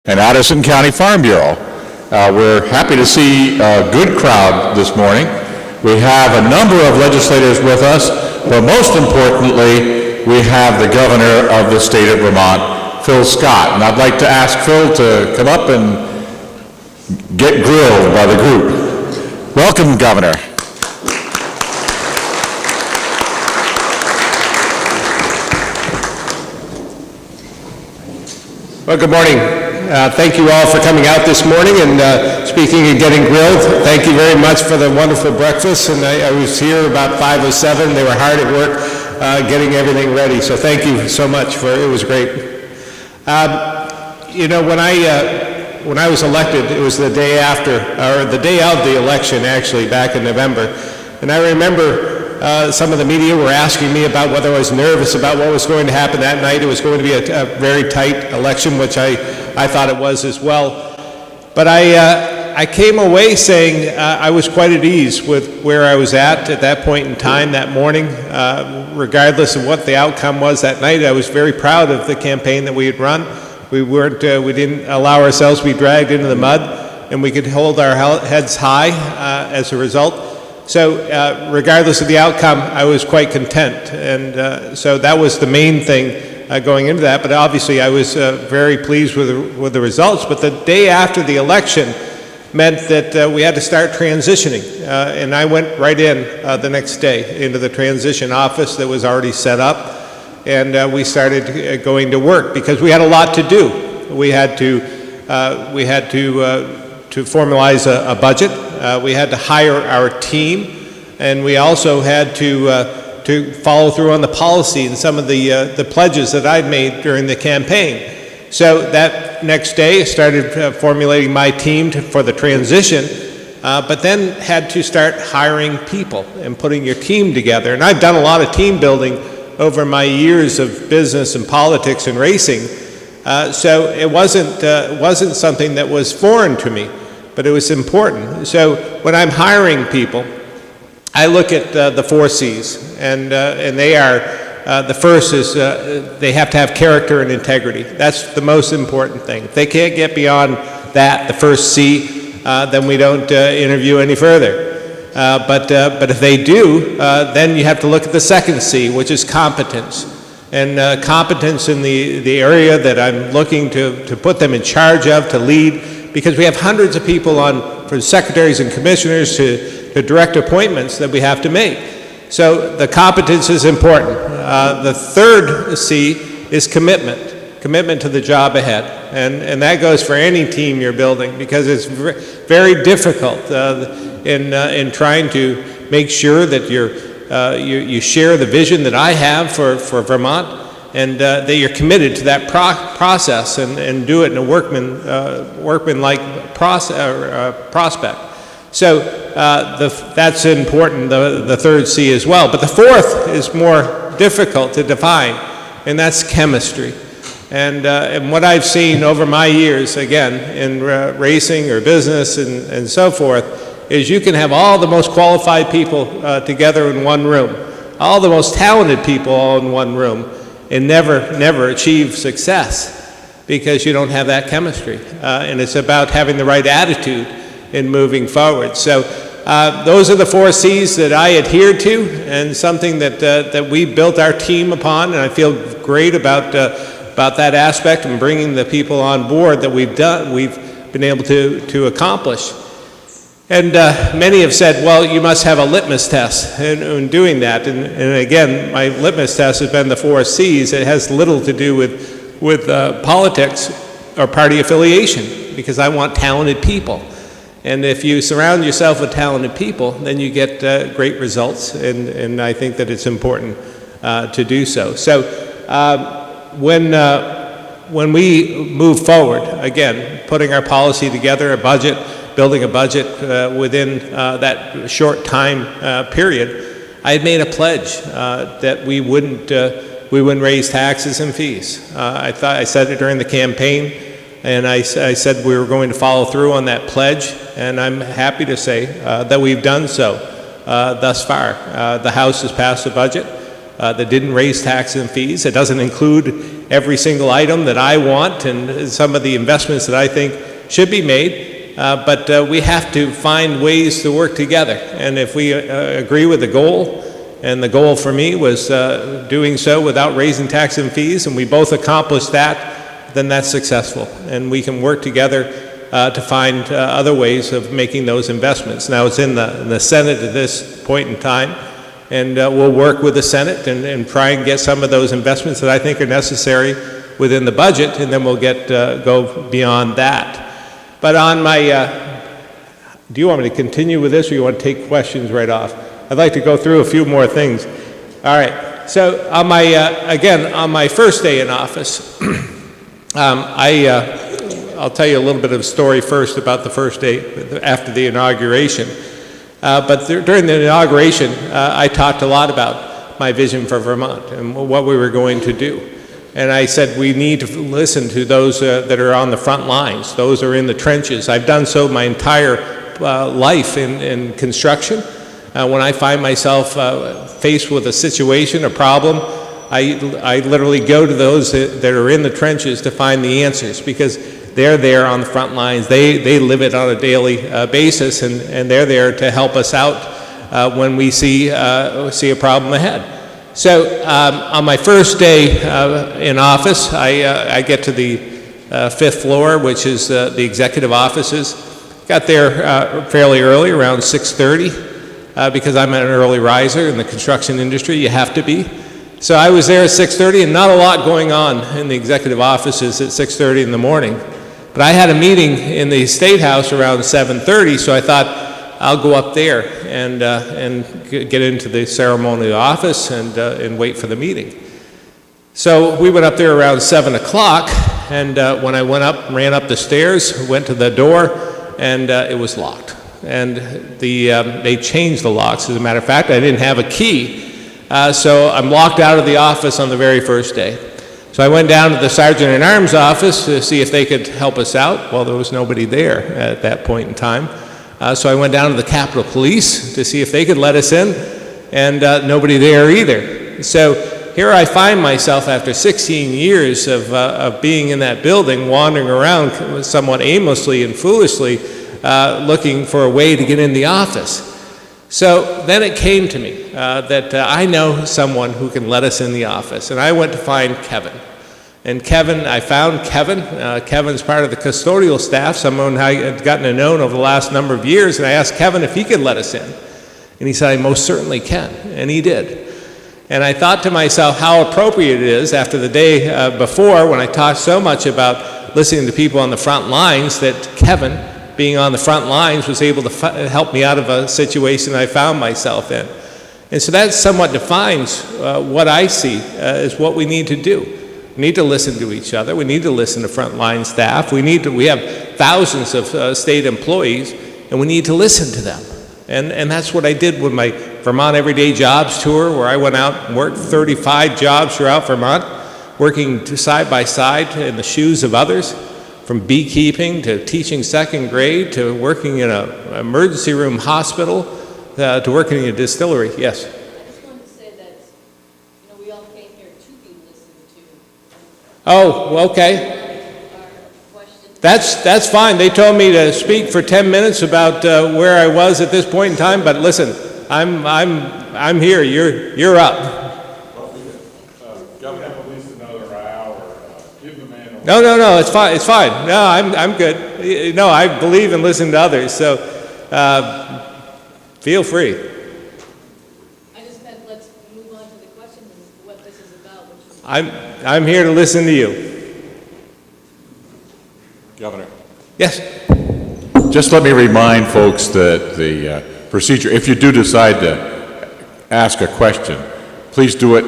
and Addison County Farm Bureau. We're happy to see a good crowd this morning. We have a number of legislators with us, but most importantly, we have the governor of the state of Vermont, Phil Scott. And I'd like to ask Phil to come up and get grilled by the group. Welcome, Governor. Well, good morning. Thank you all for coming out this morning and speaking and getting grilled. Thank you very much for the wonderful breakfast. And I was here about 5:07. They were hard at work getting everything ready. So thank you so much it was great. You know, when I was elected, it was the day after, or the day of the election, actually, back in November. And I remember some of the media were asking me about whether I was nervous about what was going to happen that night. It was going to be a very tight election, which I thought it was as well. But I came away saying I was quite at ease with where I was at that point in time, that morning. Regardless of what the outcome was that night, I was very proud of the campaign that we had run. We didn't allow ourselves to be dragged into the mud, and we could hold our heads high as a result. So regardless of the outcome, I was quite content. And so that was the main thing going into that. But obviously, I was very pleased with the results. But the day after the election meant that we had to start transitioning. And I went right in the next day into the transition office that was already set up. And we started going to work because we had a lot to do. We had to formalize a budget. We had to hire our team, and we also had to follow through on the policy and some of the pledges that I'd made during the campaign. So that next day, I started formulating my team for the transition, but then had to start hiring people and putting your team together. And I've done a lot of team building over my years of business and politics and racing, so it wasn't something that was foreign to me, but it was important. So when I'm hiring people, I look at the 4 C's, and they are, the first is they have to have character and integrity. That's the most important thing. If they can't get beyond that, the first C, then we don't interview any further. But if they do, then you have to look at the second C, which is competence. And competence in the area that I'm looking to put them in charge of, to lead, because we have hundreds of people on, from secretaries and commissioners to direct appointments that we have to make. So the competence is important. The third C is commitment to the job ahead. And that goes for any team you're building, because it's very difficult in trying to make sure that you share the vision that I have for Vermont, and that you're committed to that process and do it in a workman-like prospect. So that's important, the third C as well. But the fourth is more difficult to define, and that's chemistry. And what I've seen over my years, again, in racing or business and so forth, is you can have all the most qualified people together in one room, all the most talented people all in one room, and never achieve success because you don't have that chemistry. And it's about having the right attitude in moving forward. So those are the 4 C's that I adhere to, and something that we built our team upon, and I feel great about that aspect and bringing the people on board that we've been able to accomplish. And many have said, well, you must have a litmus test in doing that. And again, my litmus test has been the 4 C's. It has little to do with politics or party affiliation, because I want talented people. And if you surround yourself with talented people, then you get great results. And I think that it's important to do so. So when we move forward, again, putting our policy together, a budget, building a budget within that short time period, I had made a pledge that we wouldn't raise taxes and fees. I said it during the campaign, and I said we were going to follow through on that pledge, and I'm happy to say that we've done so thus far. The House has passed a budget that didn't raise taxes and fees. It doesn't include every single item that I want and some of the investments that I think should be made, but we have to find ways to work together. And if we agree with the goal, and the goal for me was doing so without raising tax and fees, and we both accomplished that, then that's successful. And we can work together to find other ways of making those investments. Now, it's in the Senate at this point in time, and we'll work with the Senate and try and get some of those investments that I think are necessary within the budget, and then we'll go beyond that. But on my, do you want me to continue with this, or you want to take questions right off? I'd like to go through a few more things. All right, so on my, again, on my first day in office, I'll tell you a little bit of a story first about the first day after the inauguration. But during the inauguration, I talked a lot about my vision for Vermont and what we were going to do. And I said we need to listen to those that are on the front lines, those who are in the trenches. I've done so my entire life in construction. When I find myself faced with a situation, a problem, I literally go to those that are in the trenches to find the answers, because they're there on the front lines. They live it on a daily basis, and they're there to help us out when we see a problem ahead. So on my first day in office, I get to the 5th floor, which is the executive offices. Got there fairly early, around 6:30, because I'm an early riser in the construction industry. You have to be. So I was there at 6:30, and not a lot going on in the executive offices at 6:30 in the morning. But I had a meeting in the State House around 7:30, so I thought I'll go up there and get into the ceremonial office and wait for the meeting. So we went up there around 7 o'clock, and when I ran up the stairs, went to the door, and it was locked. And they changed the locks. As a matter of fact, I didn't have a key, so I'm locked out of the office on the very first day. So I went down to the Sergeant-at-Arms office to see if they could help us out. Well, there was nobody there at that point in time. So I went down to the Capitol Police to see if they could let us in, and nobody there either. So here I find myself after 16 years of being in that building, wandering around somewhat aimlessly and foolishly, looking for a way to get in the office. So then it came to me that I know someone who can let us in the office, and I went to find Kevin. And I found Kevin. Kevin's part of the custodial staff, someone I had gotten to know over the last number of years, and I asked Kevin if he could let us in. And he said, I most certainly can, and he did. And I thought to myself how appropriate it is after the day before, when I talked so much about listening to people on the front lines, that Kevin, being on the front lines, was able to help me out of a situation I found myself in. And so that somewhat defines what I see as what we need to do. We need to listen to each other. We need to listen to frontline staff. We have thousands of state employees, and we need to listen to them. And that's what I did with my Vermont Everyday Jobs tour, where I went out and worked 35 jobs throughout Vermont, working side by side in the shoes of others, from beekeeping to teaching second grade to working in an emergency room hospital to working in a distillery. Yes? I just wanted to say that, we all came here to be listened to. Oh, okay. That's fine. They told me to speak for 10 minutes about where I was at this point in time, but listen, I'm here. You're up. Governor, at least another hour. Give the man a No, it's fine. No, I'm good. No, I believe in listening to others, so feel free. I just meant let's move on to the questions and what this is about. I'm here to listen to you. Governor. Yes. Just let me remind folks that the procedure, if you do decide to ask a question, please do it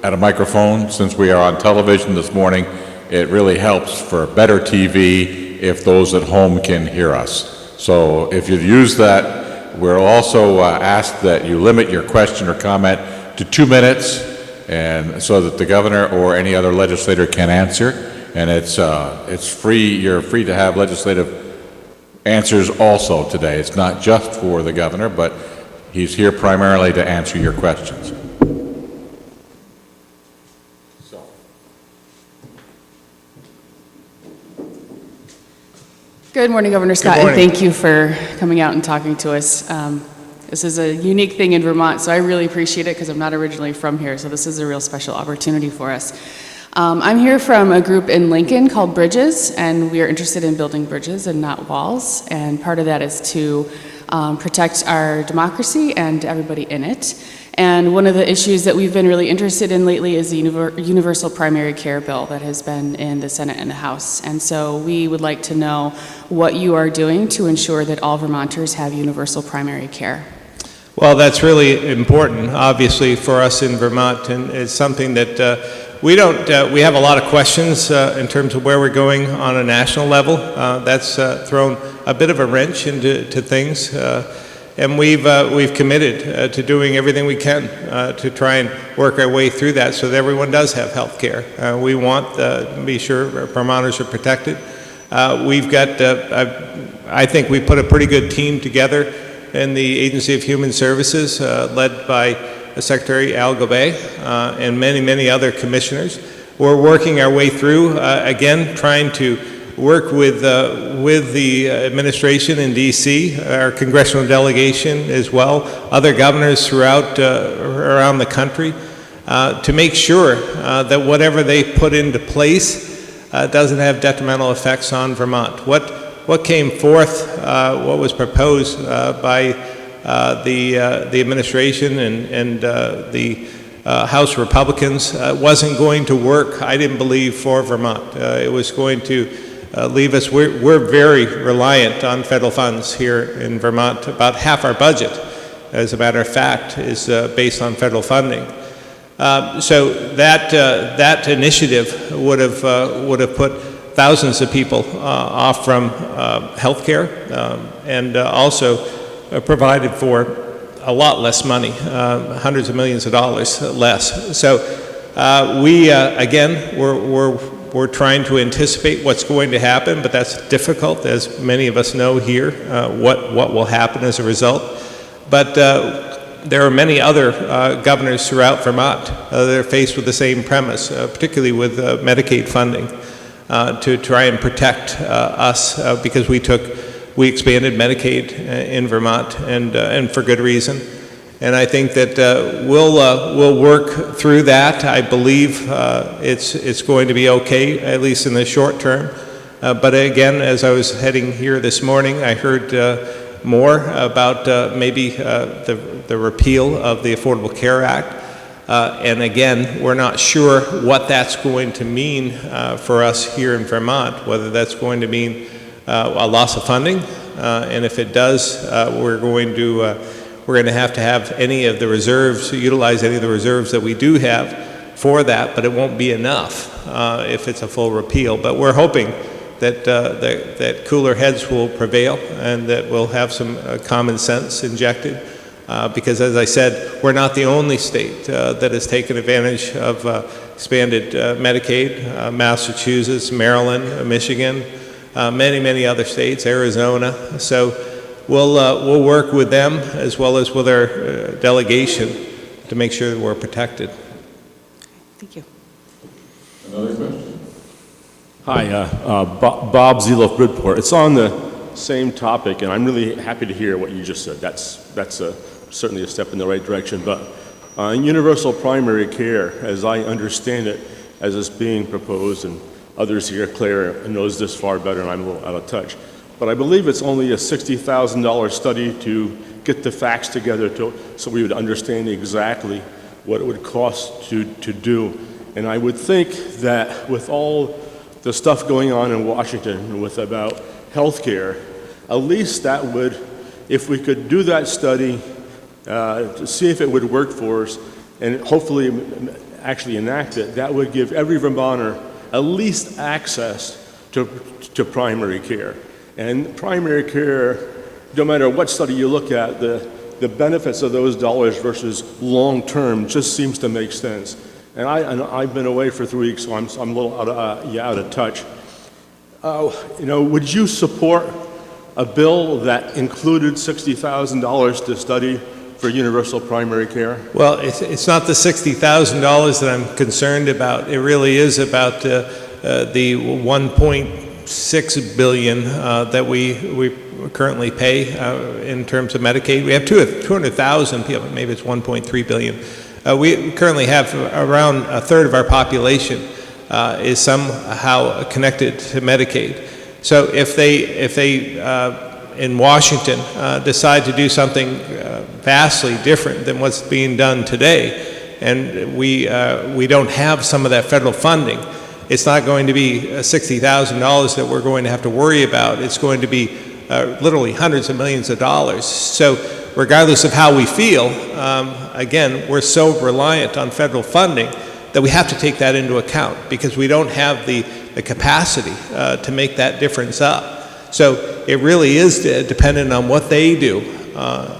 at a microphone. Since we are on television this morning, it really helps for better TV if those at home can hear us. So if you use that, we'll also ask that you limit your question or comment to 2 minutes, and so that the governor or any other legislator can answer. And it's free. You're free to have legislative answers also today. It's not just for the governor, but he's here primarily to answer your questions. So, Good morning, Governor Scott, Good and morning. thank you for coming out and talking to us. This is a unique thing in Vermont, so I really appreciate it because I'm not originally from here, so this is a real special opportunity for us. I'm here from a group in Lincoln called Bridges, and we are interested in building bridges and not walls, and part of that is to protect our democracy and everybody in it. And one of the issues that we've been really interested in lately is the universal primary care bill that has been in the Senate and the House. And so we would like to know what you are doing to ensure that all Vermonters have universal primary care. Well, that's really important, obviously, for us in Vermont, and it's something that we have a lot of questions in terms of where we're going on a national level. That's thrown a bit of a wrench into things. And we've committed to doing everything we can to try and work our way through that so that everyone does have health care. We want to be sure Vermonters are protected. We've got, I think we put a pretty good team together in the Agency of Human Services, led by Secretary Al Gabay and many, many other commissioners. We're working our way through, again, trying to work with the administration in D.C., our congressional delegation as well, other governors throughout around the country, to make sure that whatever they put into place doesn't have detrimental effects on Vermont. What came forth, what was proposed by the administration and the House Republicans wasn't going to work, I didn't believe, for Vermont. It was going to leave us, we're very reliant on federal funds here in Vermont. About half our budget, as a matter of fact, is based on federal funding. So that initiative would have put thousands of people off from health care and also provided for a lot less money, hundreds of millions of dollars less. So again, we're trying to anticipate what's going to happen, but that's difficult, as many of us know here, what will happen as a result. But there are many other governors throughout Vermont that are faced with the same premise, particularly with Medicaid funding, to try and protect us because we expanded Medicaid in Vermont, and for good reason. And I think that we'll work through that. I believe it's going to be okay, at least in the short term. But again, as I was heading here this morning, I heard more about maybe the repeal of the Affordable Care Act. And again, we're not sure what that's going to mean for us here in Vermont, whether that's going to mean a loss of funding. And if it does, we're going to have any of the reserves, utilize any of the reserves that we do have for that, but it won't be enough if it's a full repeal. But we're hoping that cooler heads will prevail and that we'll have some common sense injected. Because as I said, we're not the only state that has taken advantage of expanded Medicaid. Massachusetts, Maryland, Michigan, many, many other states, Arizona. So we'll work with them as well as with our delegation to make sure that we're protected. Thank you. Another question? Hi, Bob Zelo of Bridport. It's on the same topic, and I'm really happy to hear what you just said. That's certainly a step in the right direction. But universal primary care, as I understand it, as it's being proposed, and others here, Claire knows this far better, and I'm a little out of touch. But I believe it's only a $60,000 study to get the facts together so we would understand exactly what it would cost to do. And I would think that with all the stuff going on in Washington with about health care, at least that would, if we could do that study to see if it would work for us and hopefully actually enact it, that would give every Vermonter at least access to primary care. And primary care, no matter what study you look at, the benefits of those dollars versus long-term just seems to make sense. And I've been away for 3 weeks, so I'm a little out of touch. Would you support a bill that included $60,000 to study for universal primary care? Well, it's not the $60,000 that I'm concerned about. It really is about the 1.6 billion that we currently pay in terms of Medicaid. We have 200,000 people, maybe it's 1.3 billion. We currently have around a third of our population is somehow connected to Medicaid. So if they in Washington decide to do something vastly different than what's being done today, and we don't have some of that federal funding, it's not going to be $60,000 that we're going to have to worry about. It's going to be literally hundreds of millions of dollars. So regardless of how we feel, again, we're so reliant on federal funding that we have to take that into account because we don't have the capacity to make that difference up. So it really is dependent on what they do,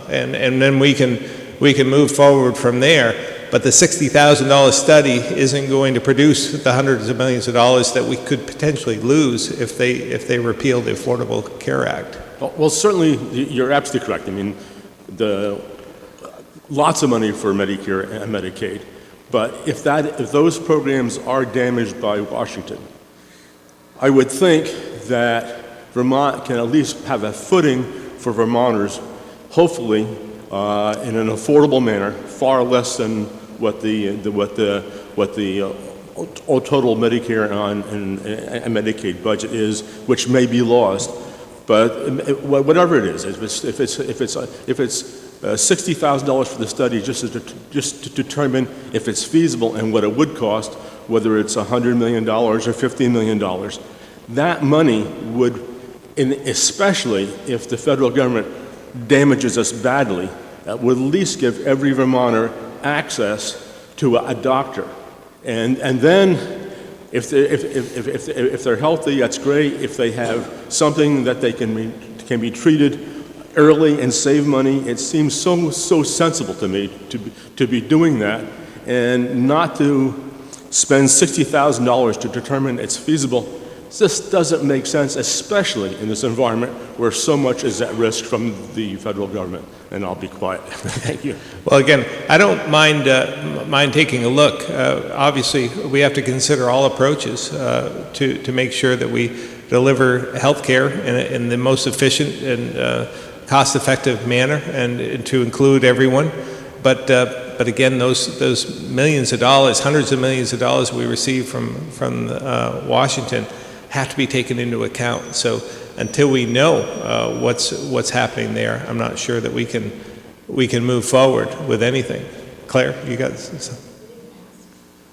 and then we can move forward from there. But the $60,000 study isn't going to produce the hundreds of millions of dollars that we could potentially lose if they repeal the Affordable Care Act. Well, certainly you're absolutely correct. I mean, lots of money for Medicare and Medicaid, but if those programs are damaged by Washington, I would think that Vermont can at least have a footing for Vermonters, hopefully in an affordable manner, far less than what the total Medicare and Medicaid budget is, which may be lost. But whatever it is, if it's $60,000 for the study, just to determine if it's feasible and what it would cost, whether it's $100 million or $15 million, that money would, especially if the federal government damages us badly, that would at least give every Vermonter access to a doctor, and then if they're healthy, that's great. If they have something that they can be treated early and save money, it seems so sensible to me to be doing that and not to spend $60,000 to determine it's feasible. This doesn't make sense, especially in this environment where so much is at risk from the federal government. And I'll be quiet. Thank you. Well, again, I don't mind taking a look. Obviously, we have to consider all approaches to make sure that we deliver health care in the most efficient and cost-effective manner, and to include everyone. But again, those millions of dollars, hundreds of millions of dollars we receive from Washington have to be taken into account. So until we know what's happening there, I'm not sure that we can move forward with anything. Claire, you got some?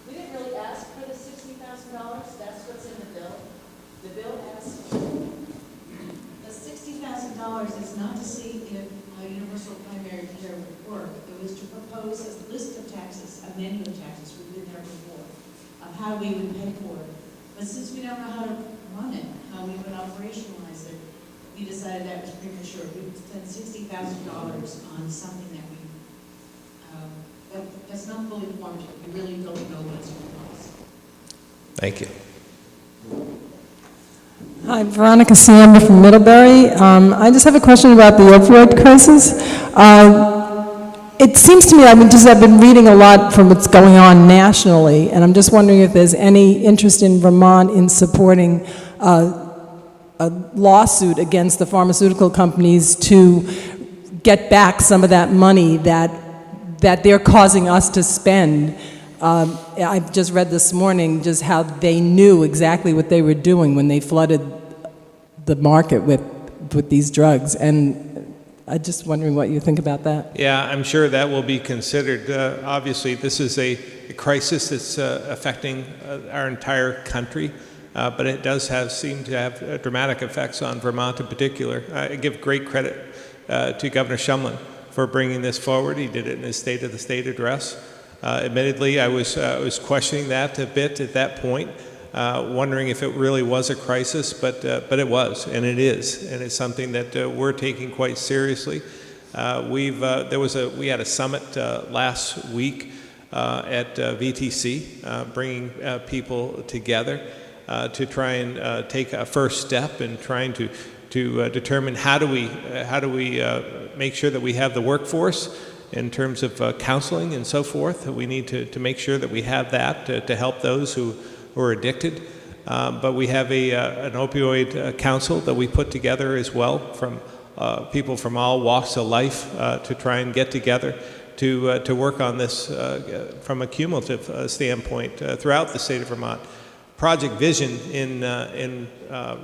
We didn't really ask for the $60,000. That's what's in the bill. The bill asked, the $60,000 is not to see if universal primary care would work. It was to propose a list of taxes, a menu of taxes, we've been there before, of how we would pay for it. But since we don't know how to run it, how we would operationalize it, we decided that was premature. We would spend $60,000 on something that that's not fully formed. We really don't know what it's going to cost. Thank you. Hi, Veronica Samba from Middlebury. I just have a question about the opioid crisis. It seems to me, I've been reading a lot from what's going on nationally, and I'm just wondering if there's any interest in Vermont in supporting a lawsuit against the pharmaceutical companies to get back some of that money that they're causing us to spend. I've just read this morning just how they knew exactly what they were doing when they flooded the market with these drugs, and I'm just wondering what you think about that. Yeah, I'm sure that will be considered. Obviously, this is a crisis that's affecting our entire country, but it does seem to have dramatic effects on Vermont in particular. I give great credit to Governor Shumlin for bringing this forward. He did it in his State of the State address. Admittedly, I was questioning that a bit at that point, wondering if it really was a crisis, but it was, and it is, and it's something that we're taking quite seriously. We had a summit last week at VTC, bringing people together to try and take a first step in trying to determine how do we make sure that we have the workforce in terms of counseling and so forth. We need to make sure that we have that to help those who are addicted. But we have an opioid council that we put together as well from people from all walks of life to try and get together to work on this from a cumulative standpoint throughout the state of Vermont. Project Vision in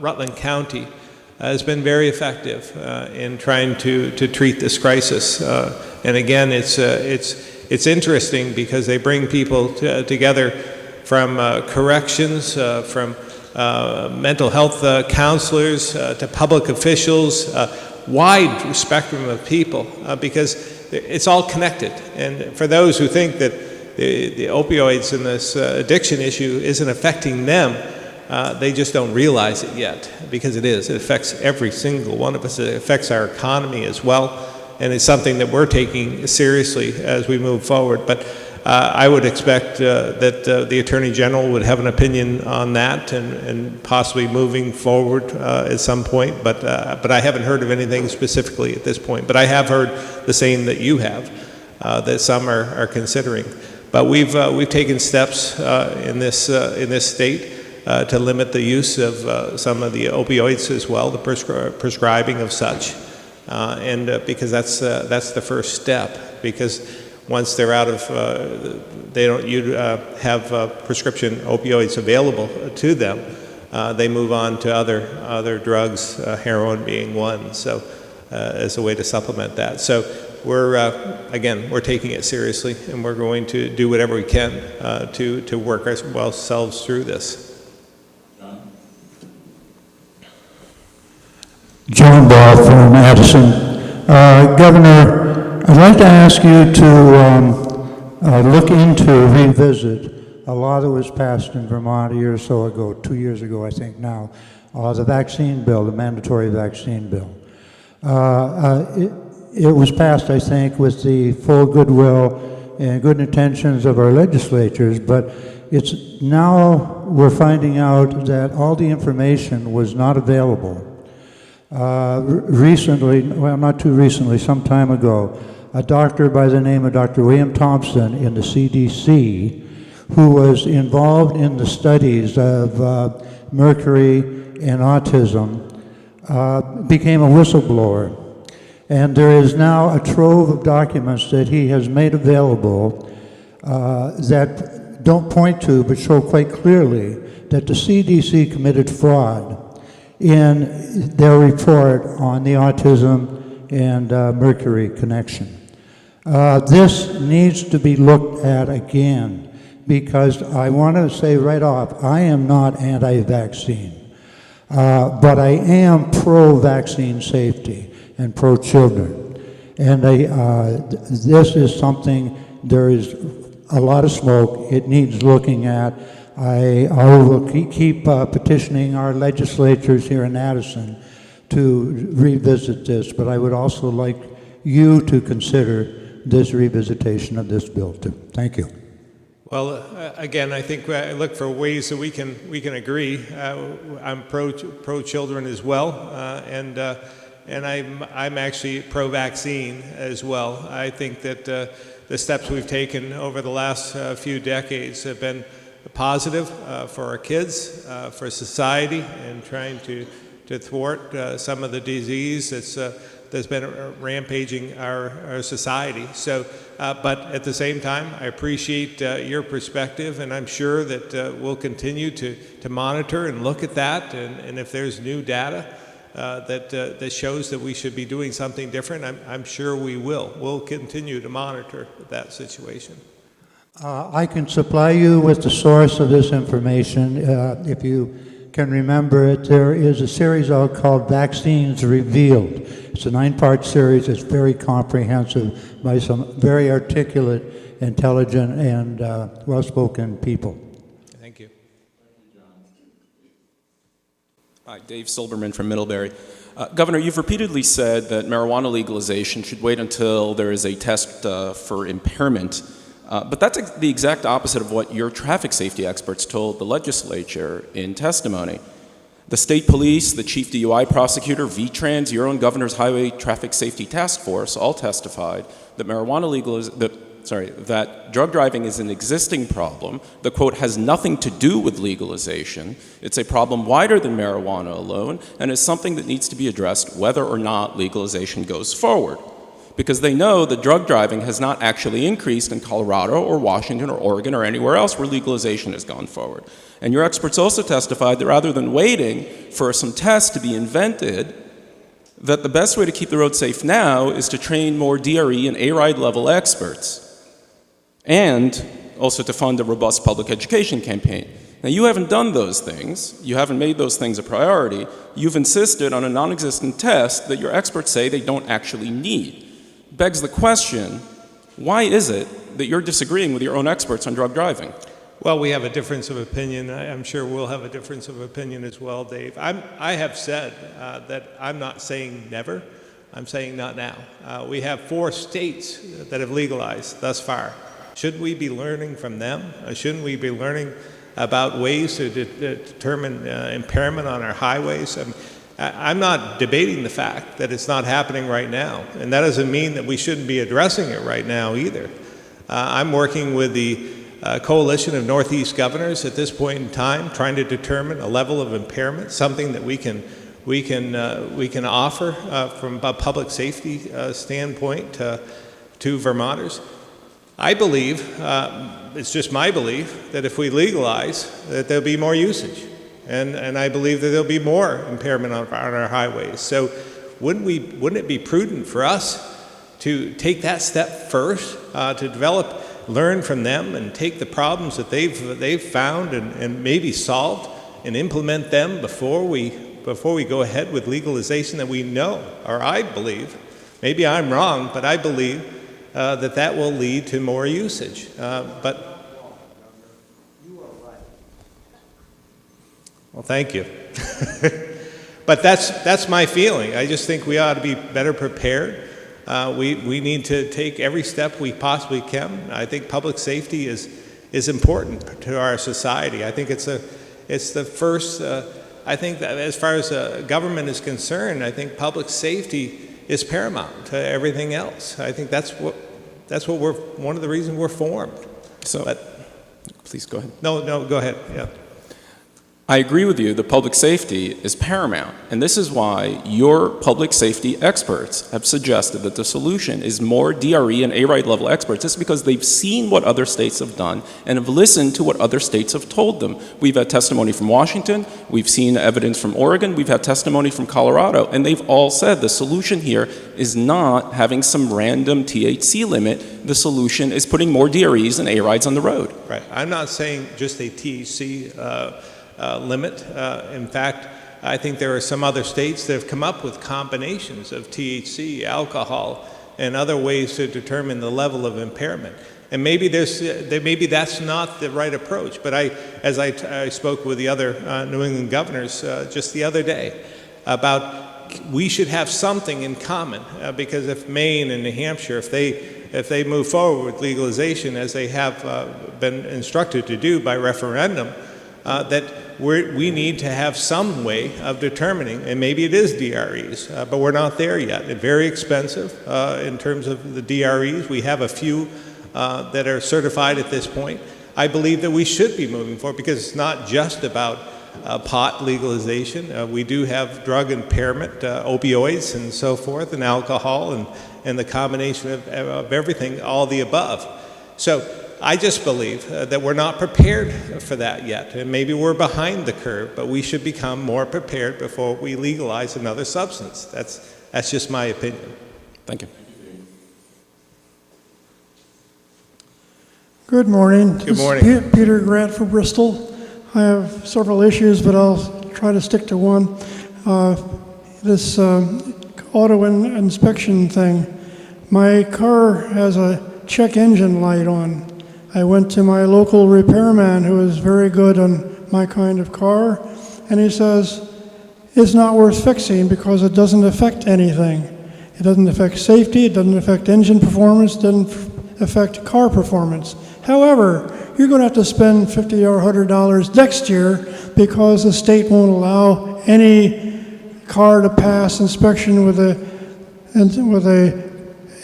Rutland County has been very effective in trying to treat this crisis. And again, it's interesting because they bring people together from corrections, from mental health counselors to public officials, wide spectrum of people, because it's all connected. And for those who think that the opioids and this addiction issue isn't affecting them, they just don't realize it yet, because it is. It affects every single one of us. It affects our economy as well, and it's something that we're taking seriously as we move forward. But I would expect that the Attorney General would have an opinion on that and possibly moving forward at some point. But I haven't heard of anything specifically at this point. But I have heard the same that you have, that some are considering. But we've taken steps in this state to limit the use of some of the opioids as well, the prescribing of such, and because that's the first step. Because once they're out of, they don't have prescription opioids available to them, they move on to other drugs, heroin being one. So, as a way to supplement that. So, we're taking it seriously, and we're going to do whatever we can to work ourselves through this. John Ball from Addison. Governor, I'd like to ask you to look into, revisit a law that was passed in Vermont a year or so ago, 2 years ago I think now, the vaccine bill, the mandatory vaccine bill. It was passed, I think, with the full goodwill and good intentions of our legislatures, but it's now we're finding out that all the information was not available. Recently, well, not too recently, some time ago, a doctor by the name of Dr. William Thompson in the CDC, who was involved in the studies of mercury and autism, became a whistleblower. And there is now a trove of documents that he has made available that don't point to, but show quite clearly, that the CDC committed fraud in their report on the autism and mercury connection. This needs to be looked at again, because I want to say right off, I am not anti-vaccine, but I am pro-vaccine safety and pro-children. And this is something, there is a lot of smoke, it needs looking at. I will keep petitioning our legislatures here in Addison to revisit this, but I would also like you to consider this revisitation of this bill too. Thank you. Well, again, I think I look for ways that we can agree. I'm pro children as well, and I'm actually pro vaccine as well. I think that the steps we've taken over the last few decades have been positive for our kids, for society, and trying to thwart some of the disease that's been rampaging our society. So, but at the same time, I appreciate your perspective, and I'm sure that we'll continue to monitor and look at that, and if there's new data that shows that we should be doing something different, I'm sure we will. We'll continue to monitor that situation. I can supply you with the source of this information. If you can remember it, there is a series out called Vaccines Revealed. It's a 9-part series. It's very comprehensive by some very articulate, intelligent, and well-spoken people. Thank you. Hi, Dave Silberman from Middlebury. Governor, you've repeatedly said that marijuana legalization should wait until there is a test for impairment. But that's the exact opposite of what your traffic safety experts told the legislature in testimony. The state police, the chief DUI prosecutor, VTrans, your own governor's highway traffic safety task force all testified that that drug driving is an existing problem that, quote, has nothing to do with legalization. It's a problem wider than marijuana alone, and is something that needs to be addressed whether or not legalization goes forward. Because they know that drug driving has not actually increased in Colorado or Washington or Oregon or anywhere else where legalization has gone forward. And your experts also testified that rather than waiting for some tests to be invented, that the best way to keep the road safe now is to train more DRE and A-RIDE level experts, and also to fund a robust public education campaign. Now, you haven't done those things. You haven't made those things a priority. You've insisted on a non-existent test that your experts say they don't actually need. Begs the question, why is it that you're disagreeing with your own experts on drug driving? Well, we have a difference of opinion. I'm sure we'll have a difference of opinion as well, Dave. I have said that I'm not saying never. I'm saying not now. We have 4 states that have legalized thus far. Shouldn't we be learning from them? Shouldn't we be learning about ways to determine impairment on our highways? I'm not debating the fact that it's not happening right now, and that doesn't mean that we shouldn't be addressing it right now either. I'm working with the coalition of Northeast governors at this point in time, trying to determine a level of impairment, something that we can offer from a public safety standpoint to Vermonters. I believe, it's just my belief, that if we legalize, that there'll be more usage. And I believe that there'll be more impairment on our highways. So wouldn't it be prudent for us to take that step first, to learn from them and take the problems that they've found and maybe solved and implement them before we go ahead with legalization that we know, or I believe, maybe I'm wrong, but I believe that will lead to more usage. Well, thank you. But that's my feeling. I just think we ought to be better prepared. We need to take every step we possibly can. I think public safety is important to our society. I think it's the first. I think that as far as government is concerned, I think public safety is paramount to everything else. I think that's what we're one of the reasons we're formed. So, please go ahead. No, go ahead. Yeah. I agree with you that public safety is paramount, and this is why your public safety experts have suggested that the solution is more DRE and A-RIDE level experts. It's because they've seen what other states have done and have listened to what other states have told them. We've had testimony from Washington, we've seen evidence from Oregon, we've had testimony from Colorado, and they've all said the solution here is not having some random THC limit. The solution is putting more DREs and A-RIDEs on the road. Right. I'm not saying just a THC limit. In fact, I think there are some other states that have come up with combinations of THC, alcohol, and other ways to determine the level of impairment. And maybe that's not the right approach. But as I spoke with the other New England governors just the other day about we should have something in common because if Maine and New Hampshire, if they move forward with legalization as they have been instructed to do by referendum, that we need to have some way of determining, and maybe it is DREs, but we're not there yet. It's very expensive in terms of the DREs. We have a few that are certified at this point. I believe that we should be moving forward because it's not just about pot legalization. We do have drug impairment, opioids and so forth, and alcohol, and the combination of everything, all the above. So I just believe that we're not prepared for that yet, and maybe we're behind the curve, but we should become more prepared before we legalize another substance. That's just my opinion. Thank you. Good morning. Good morning. This is Peter Grant from Bristol. I have several issues, but I'll try to stick to one. This auto inspection thing. My car has a check engine light on. I went to my local repairman who is very good on my kind of car, and he says, it's not worth fixing because it doesn't affect anything. It doesn't affect safety, it doesn't affect engine performance, it doesn't affect car performance. However, you're going to have to spend $50 or $100 next year because the state won't allow any car to pass inspection with a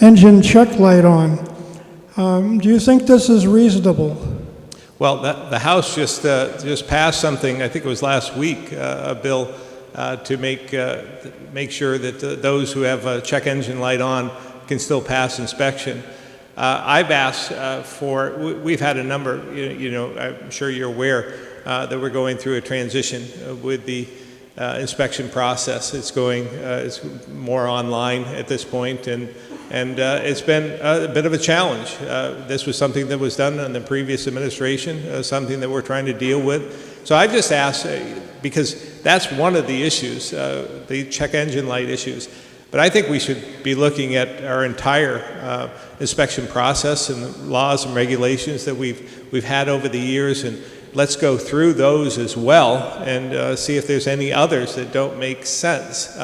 engine check light on. Do you think this is reasonable? Well, the House just passed something, I think it was last week, a bill to make sure that those who have a check engine light on can still pass inspection. I've asked we've had a number, I'm sure you're aware that we're going through a transition with the inspection process. It's it's more online at this point, and it's been a bit of a challenge. This was something that was done in the previous administration, something that we're trying to deal with. So I just asked, because that's one of the issues, the check engine light issues. But I think we should be looking at our entire inspection process and the laws and regulations that we've had over the years, and let's go through those as well and see if there's any others that don't make sense.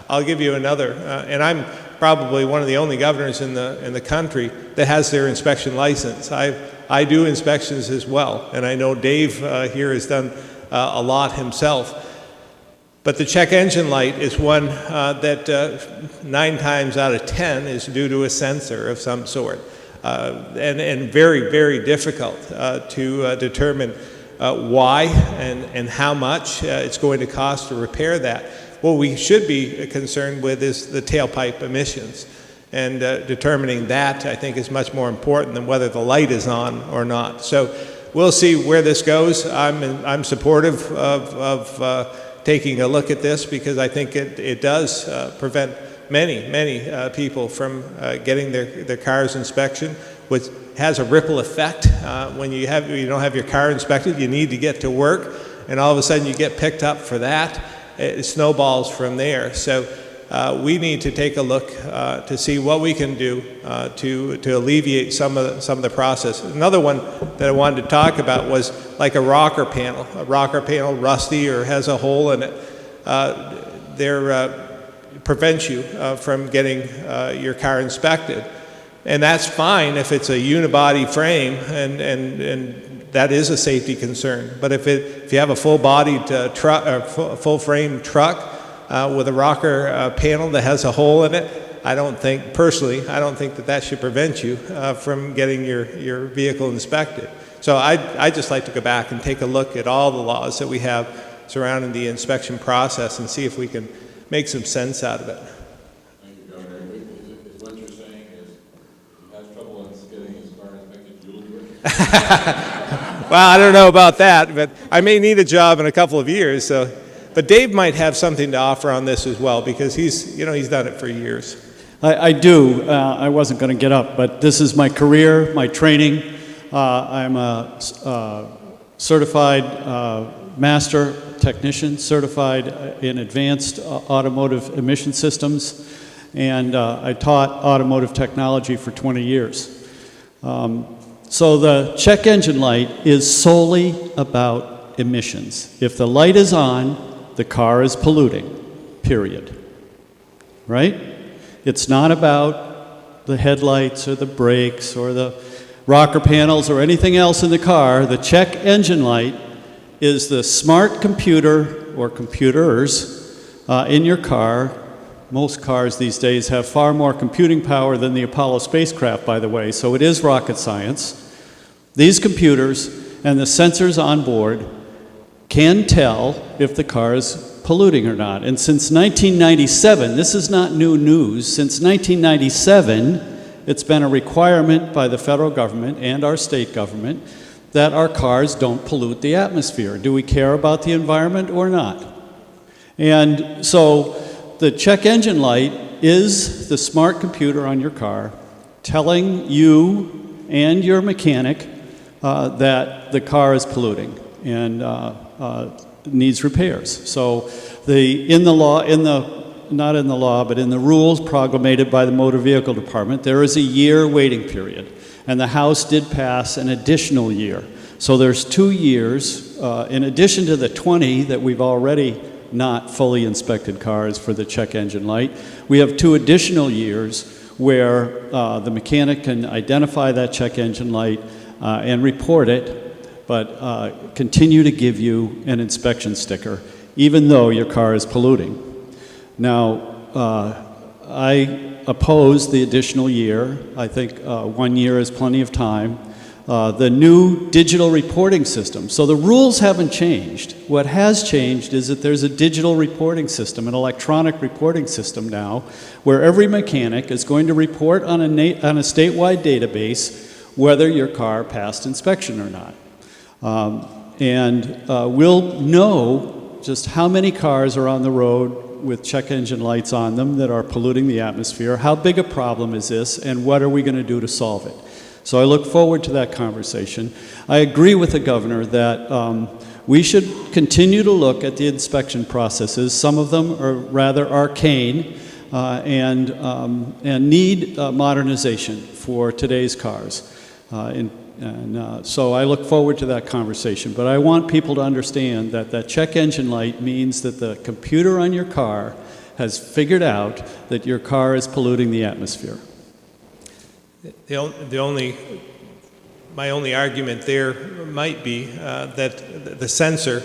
I'll give you another, and I'm probably one of the only governors in the country that has their inspection license. I do inspections as well, and I know Dave here has done a lot himself. But the check engine light is one that 9 times out of 10 is due to a sensor of some sort, and very, very difficult to determine why and how much it's going to cost to repair that. What we should be concerned with is the tailpipe emissions, and determining that, I think, is much more important than whether the light is on or not. So we'll see where this goes. I'm supportive of taking a look at this, because I think it does prevent many people from getting their cars inspection, which has a ripple effect. When you don't have your car inspected, you need to get to work, and all of a sudden you get picked up for that. It snowballs from there. So we need to take a look to see what we can do to alleviate some of the process. Another one that I wanted to talk about was like a rocker panel. A rocker panel rusty or has a hole in it, prevents you from getting your car inspected. And that's fine if it's a unibody frame, and that is a safety concern. But if you have a full-bodied truck, or full-frame truck with a rocker panel that has a hole in it, I don't think that should prevent you from getting your vehicle inspected. So I'd just like to go back and take a look at all the laws that we have surrounding the inspection process and see if we can make some sense out of it. Thank you, Governor. Is what you're saying is he has trouble in getting his car inspected, you'll do it? Well, I don't know about that, but I may need a job in a couple of years. So, but Dave might have something to offer on this as well, because he's done it for years. I do. I wasn't going to get up, but this is my career, my training. I'm a certified master technician, certified in advanced automotive emission systems, and I taught automotive technology for 20 years. So the check engine light is solely about emissions. If the light is on, the car is polluting, period. Right? It's not about the headlights or the brakes or the rocker panels or anything else in the car. The check engine light is the smart computer or computers in your car. Most cars these days have far more computing power than the Apollo spacecraft, by the way, so it is rocket science. These computers and the sensors on board can tell if the car is polluting or not. And since 1997, this is not new news, since 1997, it's been a requirement by the federal government and our state government that our cars don't pollute the atmosphere. Do we care about the environment or not? And so the check engine light is the smart computer on your car telling you and your mechanic that the car is polluting and needs repairs. So in the rules promulgated by the Motor Vehicle Department, there is a year waiting period, and the House did pass an additional year. So there's 2 years, in addition to the 20 that we've already not fully inspected cars for the check engine light, we have 2 additional years where the mechanic can identify that check engine light, and report it, but continue to give you an inspection sticker, even though your car is polluting. Now, I oppose the additional year. I think 1 year is plenty of time. The new digital reporting system. So the rules haven't changed. What has changed is that there's a digital reporting system, an electronic reporting system now, where every mechanic is going to report on a statewide database whether your car passed inspection or not. We'll know just how many cars are on the road with check engine lights on them that are polluting the atmosphere, how big a problem is this, and what are we going to do to solve it. So I look forward to that conversation. I agree with the governor that we should continue to look at the inspection processes. Some of them are rather arcane and need modernization for today's cars. So I look forward to that conversation. But I want people to understand that that check engine light means that the computer on your car has figured out that your car is polluting the atmosphere. My only argument there might be that the sensor,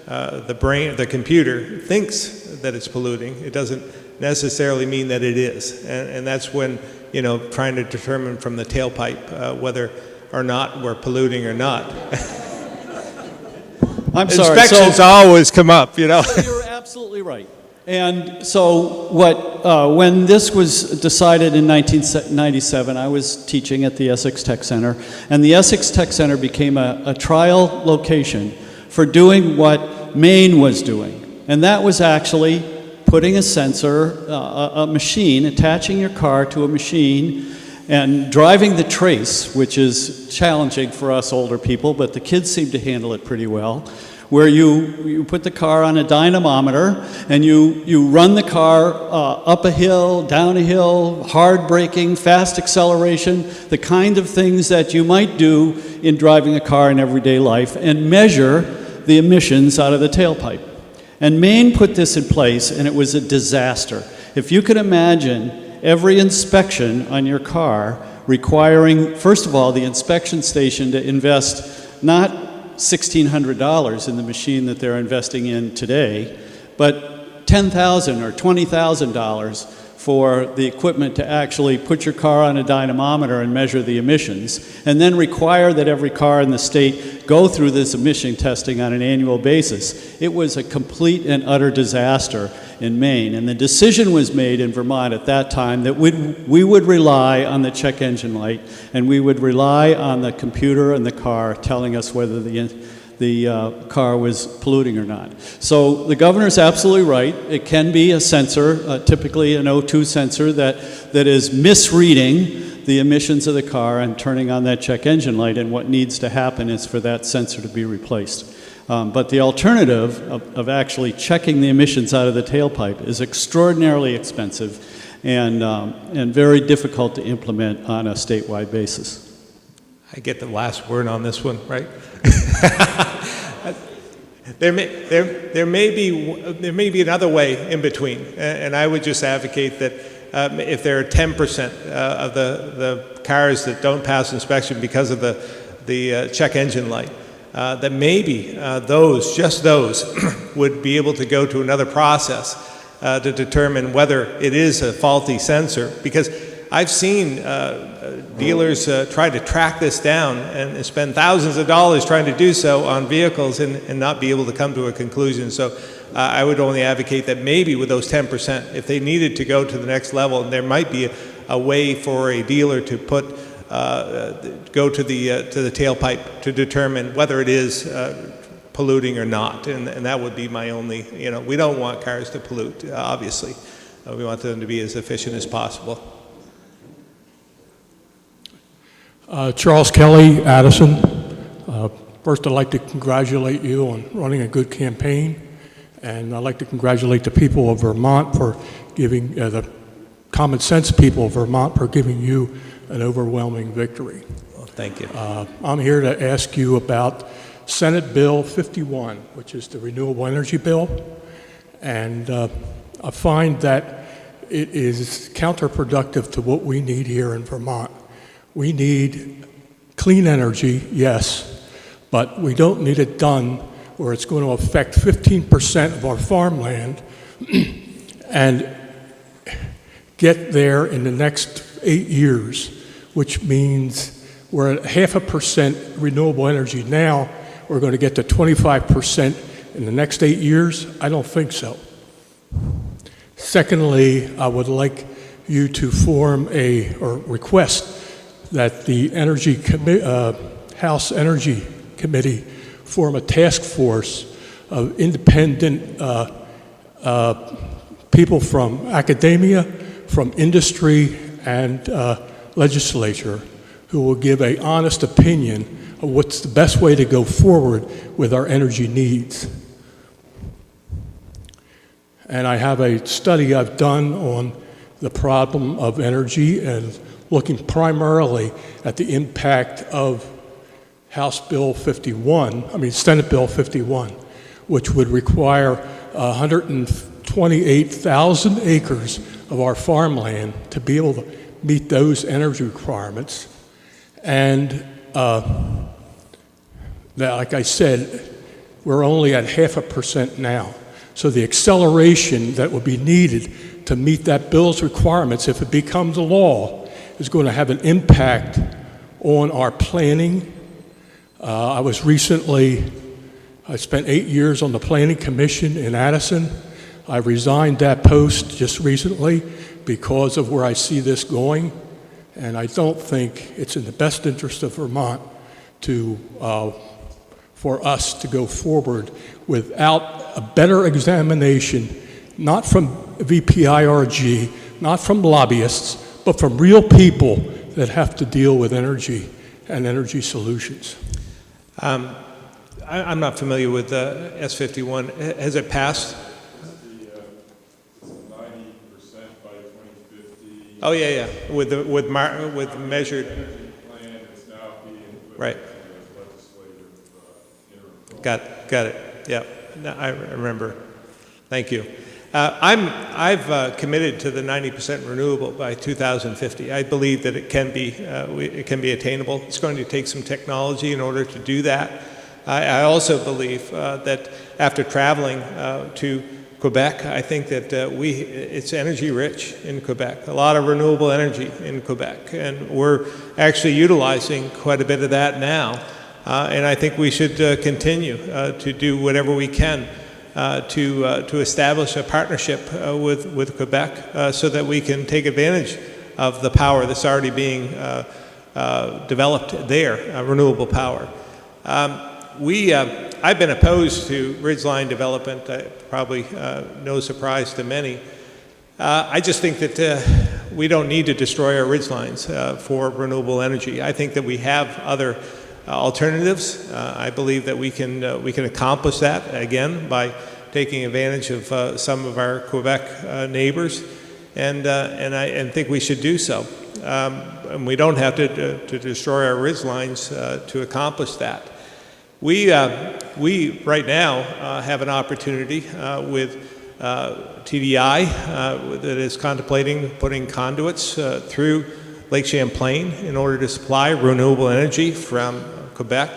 the computer thinks that it's polluting. It doesn't necessarily mean that it is, and that's when trying to determine from the tailpipe whether or not we're polluting or not. I'm sorry. Inspections always come up, You're absolutely right. And so when this was decided in 1997, I was teaching at the Essex Tech Center, and the Essex Tech Center became a trial location for doing what Maine was doing. And that was actually putting a sensor, a machine, attaching your car to a machine, and driving the trace, which is challenging for us older people, but the kids seem to handle it pretty well, where you put the car on a dynamometer and you run the car up a hill, down a hill, hard braking, fast acceleration, the kind of things that you might do in driving a car in everyday life, and measure the emissions out of the tailpipe. And Maine put this in place, and it was a disaster. If you could imagine every inspection on your car requiring, first of all, the inspection station to invest not $1,600 in the machine that they're investing in today, but $10,000 or $20,000 for the equipment to actually put your car on a dynamometer and measure the emissions, and then require that every car in the state go through this emission testing on an annual basis. It was a complete and utter disaster in Maine, and the decision was made in Vermont at that time that we would rely on the check engine light, and we would rely on the computer and the car telling us whether the car was polluting or not. So the governor's absolutely right. It can be a sensor, typically an O2 sensor, that is misreading the emissions of the car and turning on that check engine light, and what needs to happen is for that sensor to be replaced. But the alternative of actually checking the emissions out of the tailpipe is extraordinarily expensive and very difficult to implement on a statewide basis. I get the last word on this one, right? There may be another way in between, and I would just advocate that if there are 10% of the cars that don't pass inspection because of the check engine light, that maybe just those would be able to go to another process to determine whether it is a faulty sensor, because I've seen dealers try to track this down and spend thousands of dollars trying to do so on vehicles and not be able to come to a conclusion. So I would only advocate that maybe with those 10%, if they needed to go to the next level, there might be a way for a dealer to go to the tailpipe to determine whether it is polluting or not, and that would be my only. We don't want cars to pollute, obviously. We want them to be as efficient as possible. Charles Kelly, Addison. First, I'd like to congratulate you on running a good campaign, and I'd like to congratulate the people of Vermont for giving, the common sense people of Vermont for giving you an overwhelming victory. Well, thank you. I'm here to ask you about Senate Bill 51, which is the renewable energy bill, and I find that it is counterproductive to what we need here in Vermont. We need clean energy, yes, but we don't need it done where it's going to affect 15% of our farmland and get there in the next 8 years, which means we're at 0.5% renewable energy now. We're going to get to 25% in the next 8 years? I don't think so. Secondly, I would like you to form or request that the House Energy Committee form a task force of independent people from academia, from industry, and legislature who will give an honest opinion of what's the best way to go forward with our energy needs. And I have a study I've done on the problem of energy and looking primarily at the impact of Senate Bill 51, which would require 128,000 acres of our farmland to be able to meet those energy requirements. And like I said, we're only at 0.5% now. So the acceleration that would be needed to meet that bill's requirements, if it becomes a law, is going to have an impact on our planning. I spent 8 years on the Planning Commission in Addison. I resigned that post just recently because of where I see this going, and I don't think it's in the best interest of Vermont for us to go forward without a better examination, not from VPIRG, not from lobbyists, but from real people that have to deal with energy and energy solutions. I'm not familiar with S51. Has it passed? It's 90% by 2050. Oh yeah. With measured. Energy plan is now being put Right. as legislative interim. Got it. Yeah, no, I remember. Thank you. I've committed to the 90% renewable by 2050. I believe that it can be attainable. It's going to take some technology in order to do that. I also believe that after traveling to Quebec, I think that it's energy rich in Quebec. A lot of renewable energy in Quebec, and we're actually utilizing quite a bit of that now. And I think we should continue to do whatever we can to establish a partnership with Quebec so that we can take advantage of the power that's already being developed there, renewable power. I've been opposed to ridgeline development, probably no surprise to many. I just think that we don't need to destroy our ridgelines for renewable energy. I think that we have other alternatives. I believe that we can accomplish that again by taking advantage of some of our Quebec neighbors, and I think we should do so. And we don't have to destroy our ridgelines to accomplish that. We right now have an opportunity with TDI that is contemplating putting conduits through Lake Champlain in order to supply renewable energy from Quebec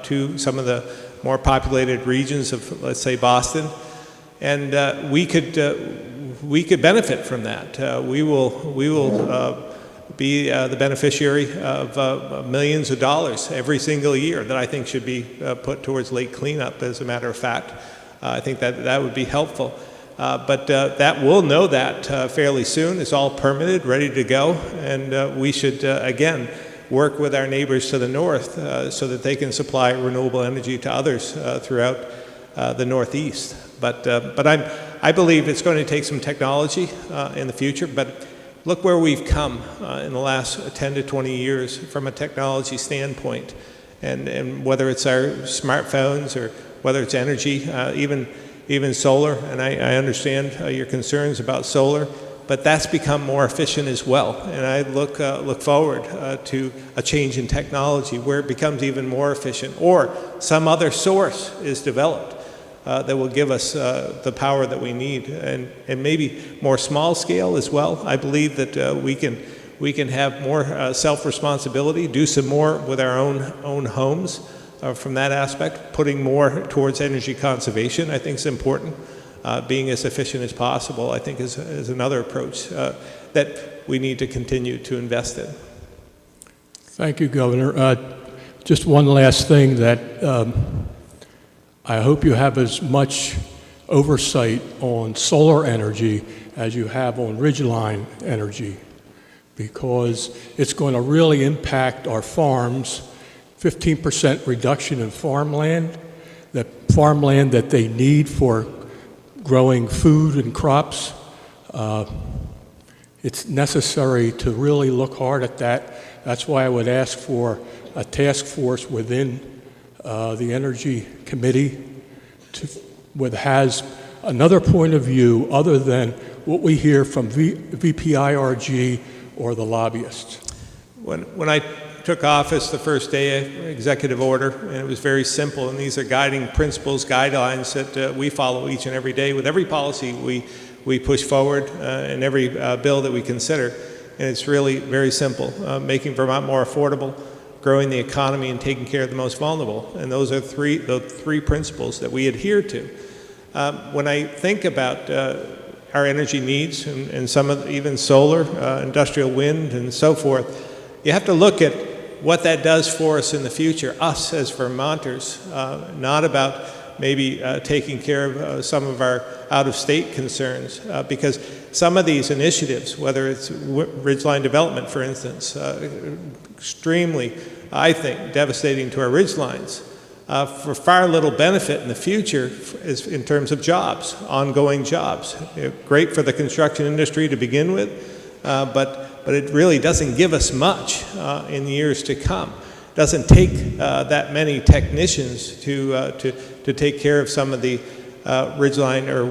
to some of the more populated regions of, let's say, Boston, and we could benefit from that. We will be the beneficiary of millions of dollars every single year that I think should be put towards lake cleanup. As a matter of fact, I think that would be helpful. But we'll know that fairly soon. It's all permitted, ready to go, and we should, again, work with our neighbors to the north so that they can supply renewable energy to others throughout the Northeast. But I believe it's going to take some technology in the future, but look where we've come in the last 10 to 20 years from a technology standpoint, and whether it's our smartphones or whether it's energy, even solar, and I understand your concerns about solar, but that's become more efficient as well. And I look forward to a change in technology where it becomes even more efficient, or some other source is developed that will give us the power that we need, and maybe more small scale as well. I believe that we we can have more self-responsibility, do some more with our own homes from that aspect, putting more towards energy conservation, I think is important. Being as efficient as possible, I think, is another approach that we need to continue to invest in. Thank you, Governor. Just one last thing that I hope you have as much oversight on solar energy as you have on ridgeline energy, because it's going to really impact our farms. 15% reduction in farmland that they need for growing food and crops. It's necessary to really look hard at that. That's why I would ask for a task force within the Energy Committee that has another point of view other than what we hear from VPIRG or the lobbyists. When I took office the first day, executive order, and it was very simple, and these are guiding principles, guidelines that we follow each and every day with every policy we push forward and every bill that we consider. And it's really very simple, making Vermont more affordable, growing the economy, and taking care of the most vulnerable. And those are the three principles that we adhere to. When I think about our energy needs and some of even solar, industrial wind, and so forth, you have to look at what that does for us in the future, us as Vermonters, not about maybe taking care of some of our out-of-state concerns, because some of these initiatives, whether it's ridgeline development, for instance, extremely, I think, devastating to our ridgelines, for far little benefit in the future is in terms of jobs, ongoing jobs. Great for the construction industry to begin with, but it really doesn't give us much in the years to come. Doesn't take that many technicians to take care of some of the ridgeline or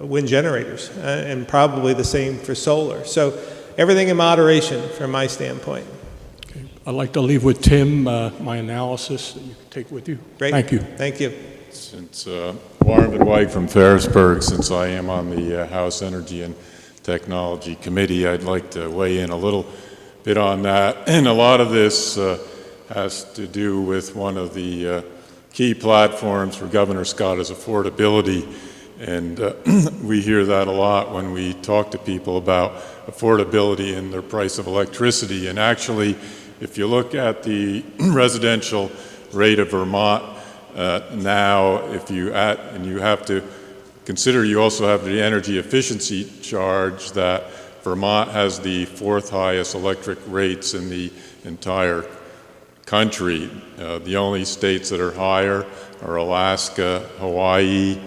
wind generators, and probably the same for solar. So everything in moderation from my standpoint. Okay. I'd like to leave with Tim my analysis that you can take with you. Great. Thank you. Thank you. Since Warren Van Wyk from Ferrisburg, since I am on the House Energy and Technology Committee, I'd like to weigh in a little bit on that. And a lot of this has to do with one of the key platforms for Governor Scott is affordability. And we hear that a lot when we talk to people about affordability and their price of electricity. And actually, if you look at the residential rate of Vermont now, and you have to consider you also have the energy efficiency charge, that Vermont has the 4th highest electric rates in the entire country. The only states that are higher are Alaska, Hawaii,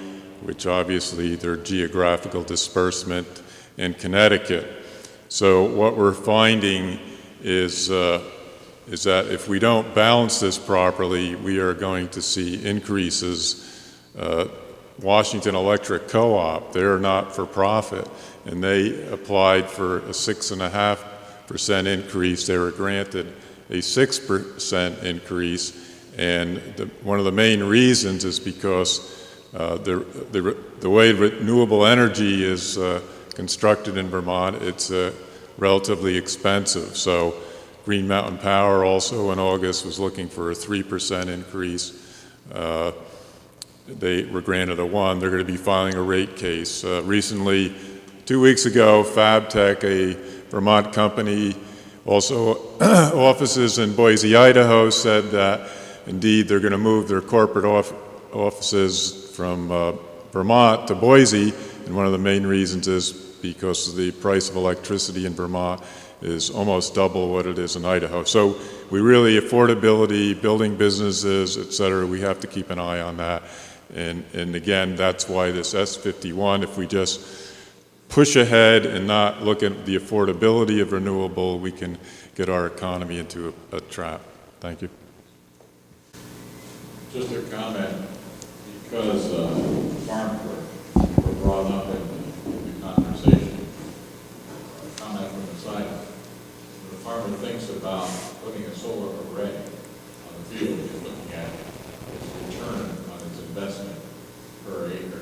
which obviously their geographical disbursement, and Connecticut. So what we're finding is that if we don't balance this properly, we are going to see increases. Washington Electric Co-op, they're not for profit, and they applied for a 6.5% increase. They were granted a 6% increase, and one of the main reasons is because the way renewable energy is constructed in Vermont, it's relatively expensive. So Green Mountain Power also in August was looking for a 3% increase. They were granted a 1%. They're going to be filing a rate case. Recently, 2 weeks ago, FabTech, a Vermont company, also offices in Boise, Idaho, said that indeed they're going to move their corporate offices from Vermont to Boise, and one of the main reasons is because the price of electricity in Vermont is almost double what it is in Idaho. So we really, affordability, building businesses, et cetera, we have to keep an eye on that. And again, that's why this S51, if we just push ahead and not look at the affordability of renewable, we can get our economy into a trap. Thank you. Just a comment, because farm were brought up in the conversation. A comment from the side. When a farmer thinks about putting a solar array on the field, he's looking at its return on its investment per acre.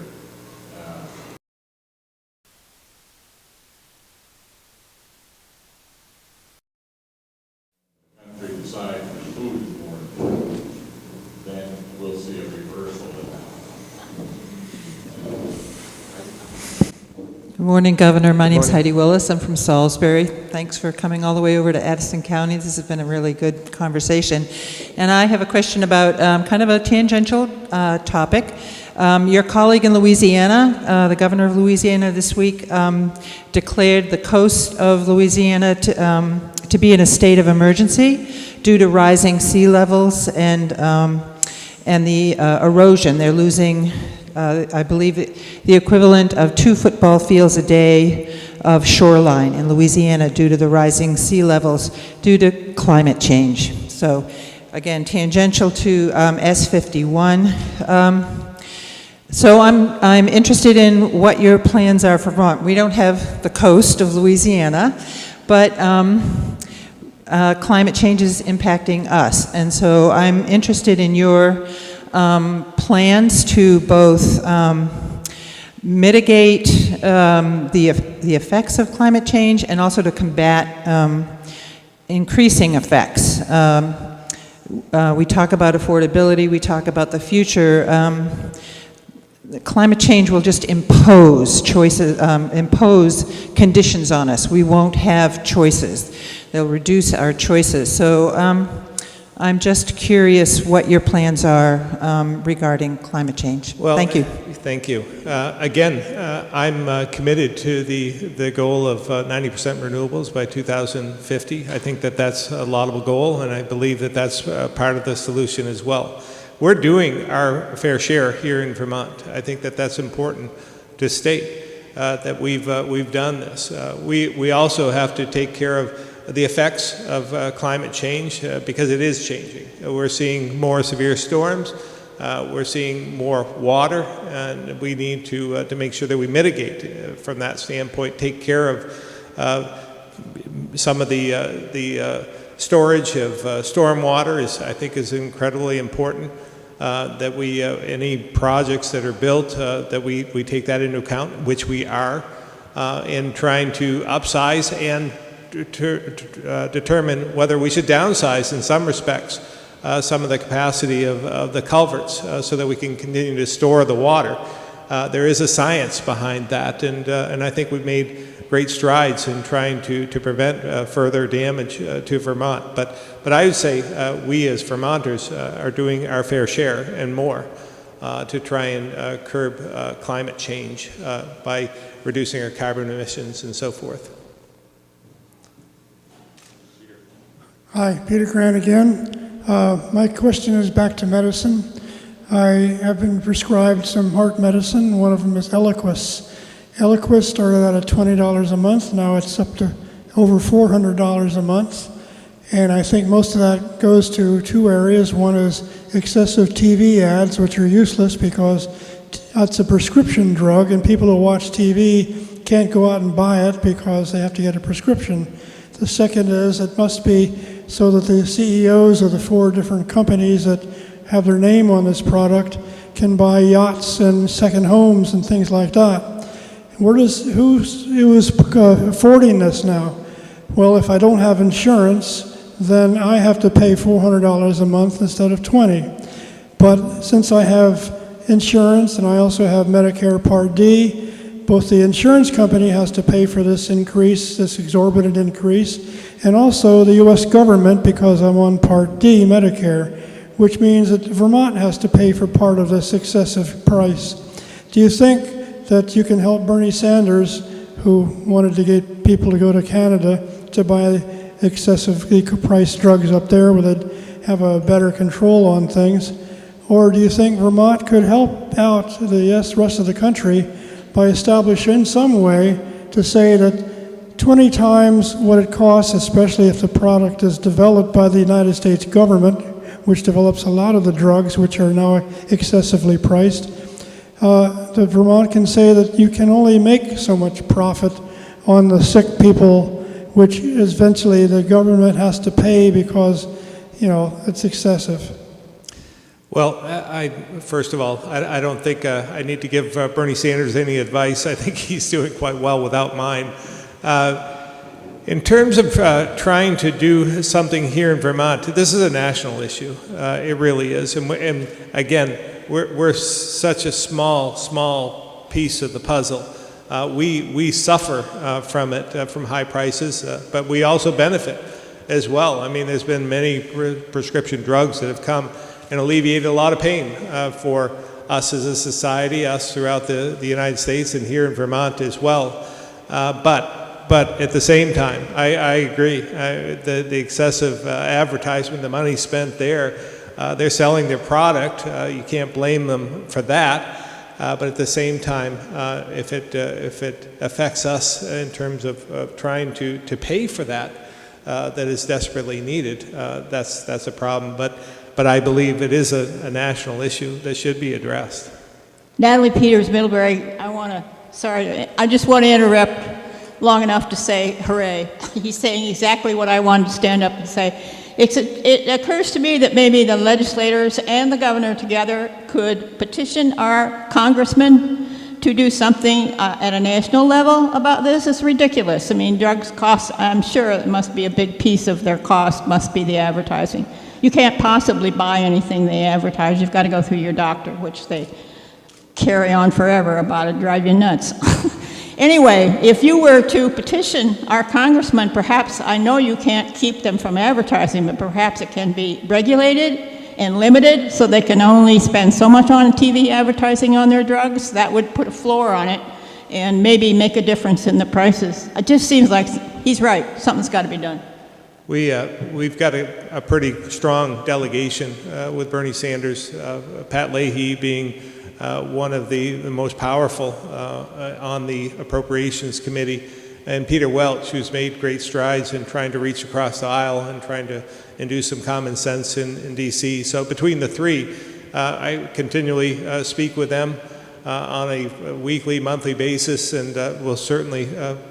Good morning, Governor. My name's Heidi Willis. I'm from Salisbury. Thanks for coming all the way over to Addison County. This has been a really good conversation. And I have a question about kind of a tangential topic. Your colleague in Louisiana, the governor of Louisiana this week, declared the coast of Louisiana to be in a state of emergency due to rising sea levels and the erosion. They're losing, I believe, the equivalent of 2 football fields a day of shoreline in Louisiana due to the rising sea levels due to climate change. So, again, tangential to S51. So I'm interested in what your plans are for Vermont. We don't have the coast of Louisiana, but climate change is impacting us. And so I'm interested in your plans to both mitigate the effects of climate change and also to combat increasing effects. We talk about affordability, we talk about the future. Climate change will just impose choices, impose conditions on us. We won't have choices. They'll reduce our choices. So I'm just curious what your plans are regarding climate change. Well, thank you. Thank you. Again, I'm committed to the goal of 90% renewables by 2050. I think that that's a laudable goal, and I believe that that's part of the solution as well. We're doing our fair share here in Vermont. I think that that's important to state that we've done this. We also have to take care of the effects of climate change because it is changing. We're seeing more severe storms. We're seeing more water, and we need to make sure that we mitigate from that standpoint. Take care of some of the storage of storm water I think is incredibly important. That we any projects that are built that we take that into account, which we are, in trying to upsize and to determine whether we should downsize in some respects some of the capacity of the culverts so that we can continue to store the water. There is a science behind that, and I think we've made great strides in trying to prevent further damage to Vermont. But I would say we as Vermonters are doing our fair share and more to try and curb climate change by reducing our carbon emissions and so forth. Hi, Peter Grant again. My question is back to medicine. I have been prescribed some heart medicine. One of them is Eliquis. Eliquis started out at $20 a month. Now it's up to over $400 a month. And I think most of that goes to 2 areas. One is excessive TV ads, which are useless because that's a prescription drug, and people who watch TV can't go out and buy it because they have to get a prescription. The second is it must be so that the CEOs of the 4 different companies that have their name on this product can buy yachts and second homes and things like that. Who's affording this now? Well, if I don't have insurance, then I have to pay $400 a month instead of $20. But since I have insurance and I also have Medicare Part D, both the insurance company has to pay for this increase, this exorbitant increase, and also the U.S. government, because I'm on Part D Medicare, which means that Vermont has to pay for part of this excessive price. Do you think that you can help Bernie Sanders, who wanted to get people to go to Canada to buy excessively priced drugs up there where they'd have a better control on things? Or do you think Vermont could help out the rest of the country by establishing some way to say that 20 times what it costs, especially if the product is developed by the United States government, which develops a lot of the drugs which are now excessively priced, that Vermont can say that you can only make so much profit on the sick people, which eventually the government has to pay because, it's excessive. Well, first of all, I don't think I need to give Bernie Sanders any advice. I think he's doing quite well without mine. In terms of trying to do something here in Vermont, this is a national issue. It really is. And again, we're such a small piece of the puzzle we suffer from it, from high prices, but we also benefit as well. I mean, there's been many prescription drugs that have come and alleviated a lot of pain for us as a society, us throughout the United States and here in Vermont as well. But at the same time, I agree. The excessive advertisement, the money spent there, they're selling their product. You can't blame them for that. But at the same time, if it affects us in terms of trying to pay for that is desperately needed, that's a problem. But I believe it is a national issue that should be addressed. Natalie Peters, Middlebury. I just want to interrupt long enough to say hooray. He's saying exactly what I wanted to stand up and say. It occurs to me that maybe the legislators and the governor together could petition our congressman to do something at a national level about this. It's ridiculous. I mean, drugs cost, I'm sure it must be a big piece of their cost, must be the advertising. You can't possibly buy anything they advertise. You've got to go through your doctor, which they carry on forever about it, drive you nuts. Anyway, if you were to petition our congressman, perhaps, I know you can't keep them from advertising, but perhaps it can be regulated and limited so they can only spend so much on TV advertising on their drugs. That would put a floor on it and maybe make a difference in the prices. It just seems like he's right. Something's got to be done. We've got a pretty strong delegation with Bernie Sanders, Pat Leahy being one of the most powerful on the Appropriations Committee, and Peter Welch, who's made great strides in trying to reach across the aisle and trying to do some common sense in D.C. So between the three, I continually speak with them on a weekly, monthly basis, and we'll certainly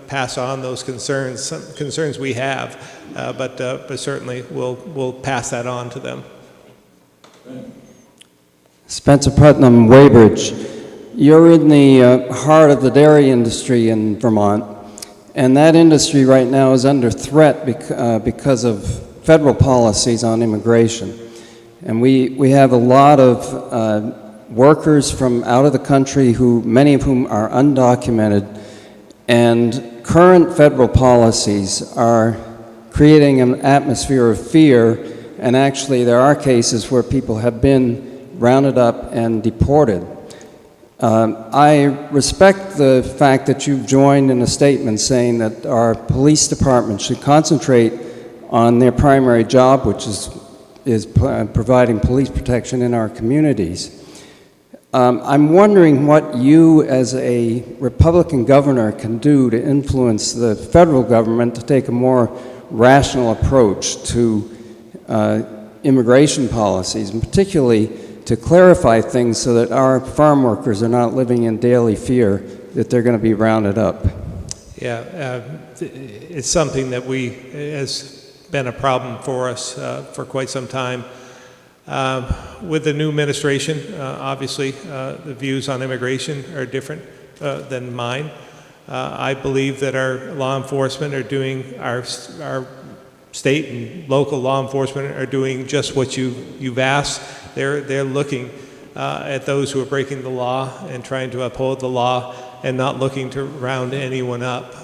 pass on those concerns we have, but certainly we'll pass that on to them. Spencer Putnam, Weybridge. You're in the heart of the dairy industry in Vermont, and that industry right now is under threat because of federal policies on immigration. And we have a lot of workers from out of the country, many of whom are undocumented, and current federal policies are creating an atmosphere of fear, and actually there are cases where people have been rounded up and deported. I respect the fact that you've joined in a statement saying that our police department should concentrate on their primary job, which is providing police protection in our communities. I'm wondering what you as a Republican governor can do to influence the federal government to take a more rational approach to immigration policies, and particularly to clarify things so that our farm workers are not living in daily fear that they're going to be rounded up. Yeah, it's something that has been a problem for us for quite some time. With the new administration, obviously, the views on immigration are different than mine. I believe that our law enforcement are doing, our state and local law enforcement are doing just what you've asked. They're looking at those who are breaking the law and trying to uphold the law and not looking to round anyone up.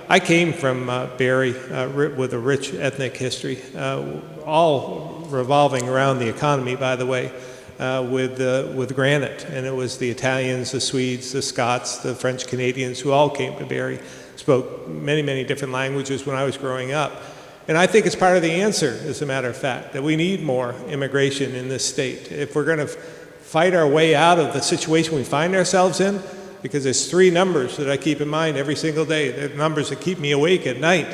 I came from Barrie with a rich ethnic history, all revolving around the economy, by the way, with granite. And it was the Italians, the Swedes, the Scots, the French Canadians who all came to Barrie, spoke many, many different languages when I was growing up. And I think it's part of the answer, as a matter of fact, that we need more immigration in this state. If we're going to fight our way out of the situation we find ourselves in, because there's three numbers that I keep in mind every single day. They're numbers that keep me awake at night,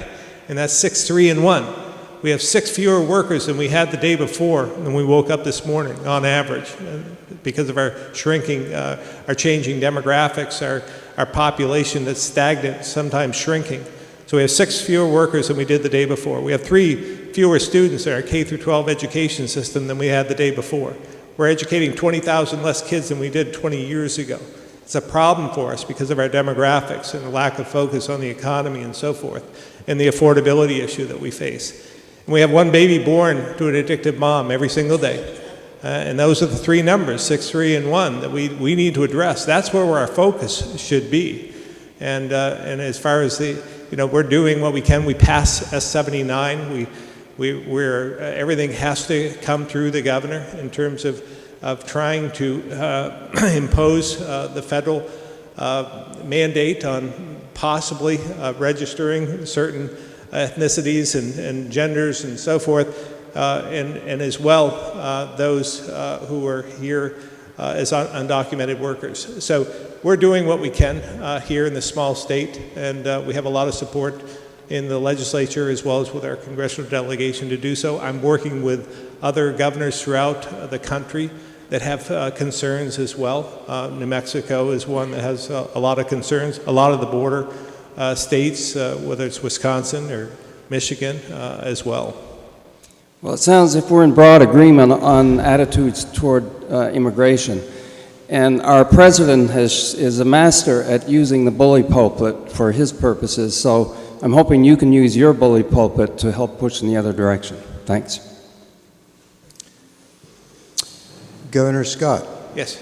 and that's 6, 3, and 1. We have 6 fewer workers than we had the day before when we woke up this morning, on average, because of our shrinking, our changing demographics, our population that's stagnant, sometimes shrinking. So we have 6 fewer workers than we did the day before. We have 3 fewer students in our K-12 education system than we had the day before. We're educating 20,000 less kids than we did 20 years ago. It's a problem for us because of our demographics and the lack of focus on the economy and so forth, and the affordability issue that we face. And we have 1 baby born to an addictive mom every single day. And those are the three numbers, 6, 3, and 1, that we need to address. That's where our focus should be. And as far as we're doing what we can. We pass S-79. We're everything has to come through the governor in terms of trying to impose the federal mandate on possibly registering certain ethnicities and genders and so forth. And as well, those who are here as undocumented workers. So we're doing what we can here in this small state, and we have a lot of support in the legislature as well as with our congressional delegation to do so. I'm working with other governors throughout the country that have concerns as well. New Mexico is one that has a lot of concerns. A lot of the border states, whether it's Wisconsin or Michigan as well. Well, it sounds as if we're in broad agreement on attitudes toward immigration. And our president is a master at using the bully pulpit for his purposes, so I'm hoping you can use your bully pulpit to help push in the other direction. Thanks. Governor Scott. Yes.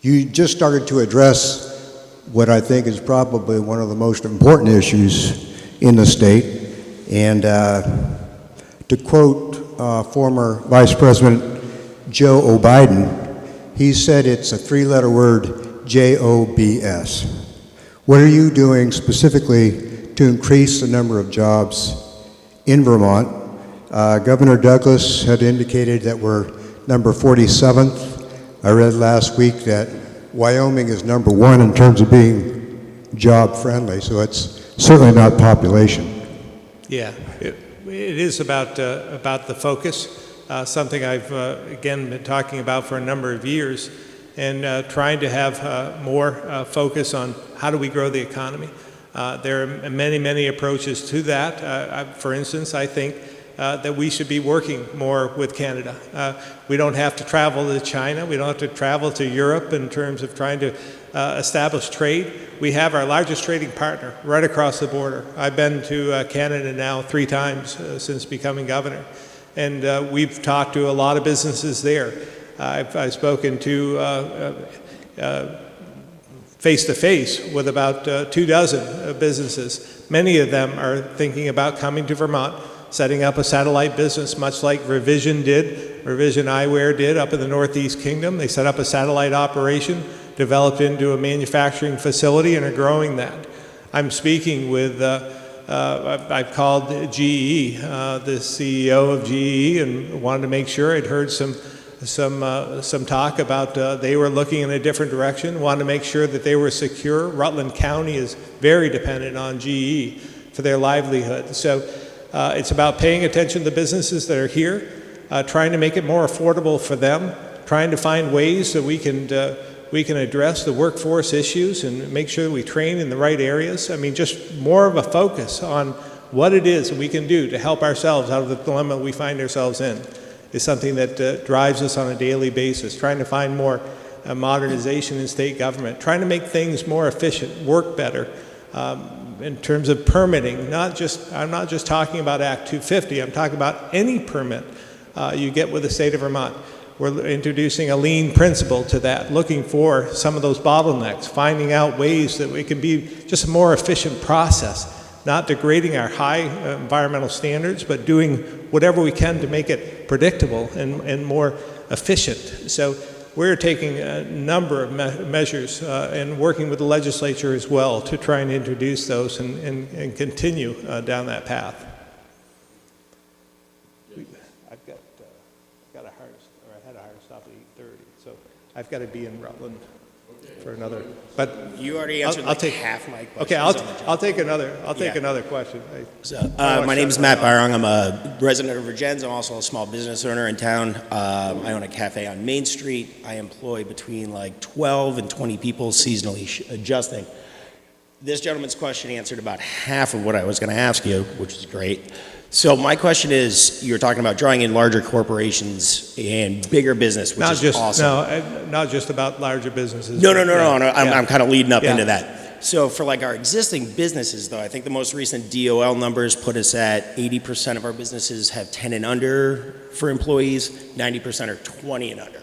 You just started to address what I think is probably one of the most important issues in the state. And to quote former Vice President Joe O'Biden, he said it's a three-letter word, J-O-B-S. What are you doing specifically to increase the number of jobs in Vermont? Governor Douglas had indicated that we're number 47th. I read last week that Wyoming is number 1 in terms of being job-friendly, so it's certainly not population. Yeah, it is about the focus, something I've, again, been talking about for a number of years, and trying to have more focus on how do we grow the economy. There are many, many approaches to that. For instance, I think that we should be working more with Canada. We don't have to travel to China. We don't have to travel to Europe in terms of trying to establish trade. We have our largest trading partner right across the border. I've been to Canada now 3 times since becoming governor, and we've talked to a lot of businesses there. I've spoken to face-to-face with about 24 businesses. Many of them are thinking about coming to Vermont, setting up a satellite business, much like Revision Eyewear did up in the Northeast Kingdom. They set up a satellite operation, developed into a manufacturing facility, and are growing that. I'm speaking with, I've called GE, the CEO of GE, and wanted to make sure I'd heard some talk about they were looking in a different direction, wanted to make sure that they were secure. Rutland County is very dependent on GE for their livelihood. So it's about paying attention to the businesses that are here, trying to make it more affordable for them, trying to find ways that we can address the workforce issues and make sure that we train in the right areas. I mean, just more of a focus on what it is we can do to help ourselves out of the dilemma we find ourselves in is something that drives us on a daily basis, trying to find more modernization in state government, trying to make things more efficient, work better. In terms of permitting, I'm not just talking about Act 250, I'm talking about any permit you get with the state of Vermont. We're introducing a lean principle to that, looking for some of those bottlenecks, finding out ways that it can be just a more efficient process, not degrading our high environmental standards, but doing whatever we can to make it predictable and more efficient. So we're taking a number of measures and working with the legislature as well to try and introduce those and continue down that path. I had a hard stop at 8:30, so I've got to be in Rutland for another. But you already answered half my questions. Okay, I'll take another question. My name is Matt Byron. I'm a resident of Vergennes. I'm also a small business owner in town. I own a cafe on Main Street. I employ between 12 and 20 people seasonally adjusting. This gentleman's question answered about half of what I was going to ask you, which is great. So my question is, you're talking about drawing in larger corporations and bigger business, which is awesome. No, not just about larger businesses. No. I'm kind of leading up into that. So for like our existing businesses, though, I think the most recent DOL numbers put us at 80% of our businesses have 10 and under for employees, 90% are 20 and under.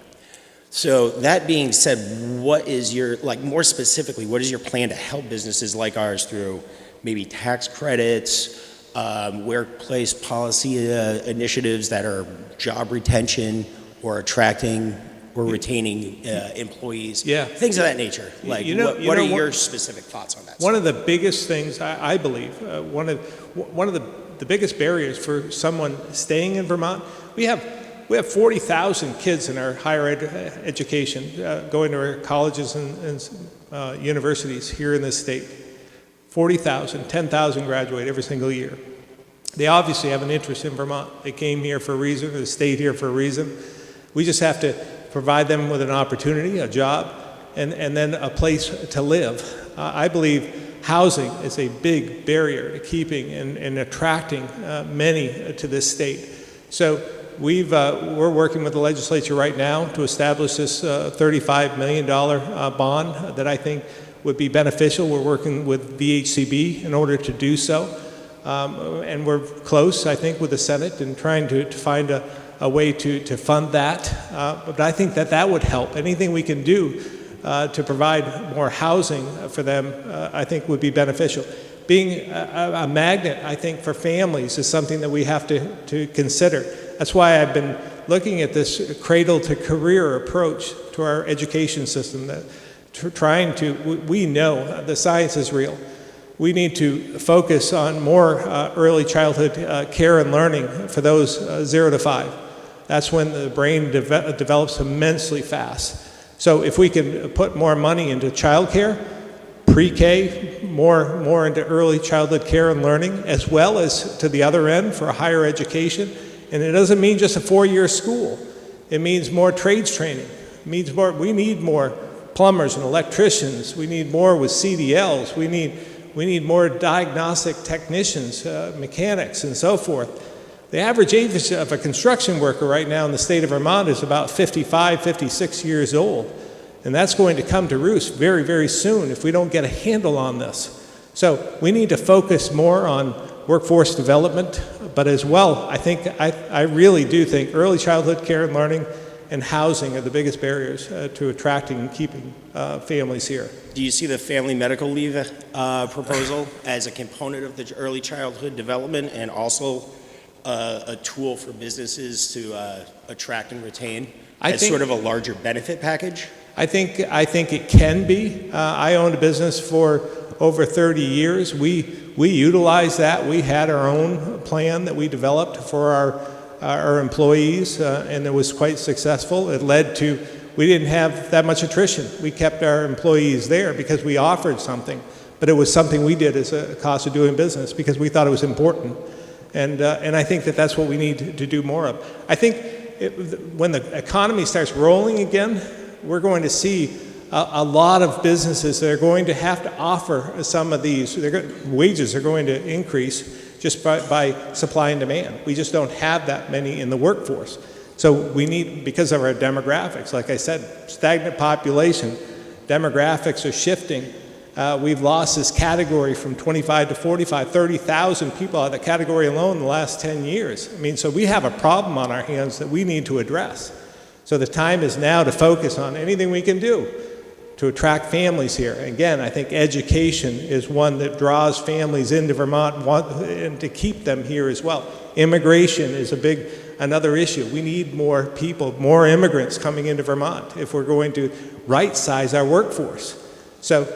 So that being said, what is your, like more specifically, what is your plan to help businesses like ours through maybe tax credits, workplace policy initiatives that are job retention or attracting or retaining employees, things of that nature? Like, what are your specific thoughts on that? One of the biggest things, I believe, one of the biggest barriers for someone staying in Vermont, we have 40,000 kids in our higher education going to our colleges and universities here in this state. 40,000, 10,000 graduate every single year. They obviously have an interest in Vermont. They came here for a reason, or they stayed here for a reason. We just have to provide them with an opportunity, a job, and then a place to live. I believe housing is a big barrier to keeping and attracting many to this state. So we're working with the legislature right now to establish this $35 million bond that I think would be beneficial. We're working with VHCB in order to do so. And we're close, I think, with the Senate and trying to find a way to fund that. But I think that would help. Anything we can do to provide more housing for them, I think would be beneficial. Being a magnet, I think, for families is something that we have to consider. That's why I've been looking at this cradle-to-career approach to our education system, that we know the science is real. We need to focus on more early childhood care and learning for those 0 to 5. That's when the brain develops immensely fast. So if we can put more money into childcare, pre-K, more into early childhood care and learning, as well as to the other end for higher education. And it doesn't mean just a 4-year school. It means more trades training. It means more. We need more plumbers and electricians. We need more with CDLs. We need more diagnostic technicians, mechanics, and so forth. The average age of a construction worker right now in the state of Vermont is about 55, 56 years old. And that's going to come to roost very, very soon if we don't get a handle on this. So we need to focus more on workforce development, but as well, I really do think early childhood care and learning and housing are the biggest barriers to attracting and keeping families here. Do you see the family medical leave proposal as a component of the early childhood development and also a tool for businesses to attract and retain as sort of a larger benefit package? I think it can be. I owned a business for over 30 years. We utilized that. We had our own plan that we developed for our employees, and it was quite successful. It led to, we didn't have that much attrition. We kept our employees there because we offered something, but it was something we did as a cost of doing business because we thought it was important. And I think that's what we need to do more of. I think when the economy starts rolling again, we're going to see a lot of businesses that are going to have to offer some of these. Wages are going to increase just by supply and demand. We just don't have that many in the workforce. So we need, because of our demographics, like I said, stagnant population, demographics are shifting. We've lost this category from 25 to 45, 30,000 people out of the category alone in the last 10 years. I mean, so we have a problem on our hands that we need to address. So the time is now to focus on anything we can do to attract families here. Again, I think education is one that draws families into Vermont and to keep them here as well. Immigration is another issue. We need more people, more immigrants coming into Vermont if we're going to right-size our workforce. So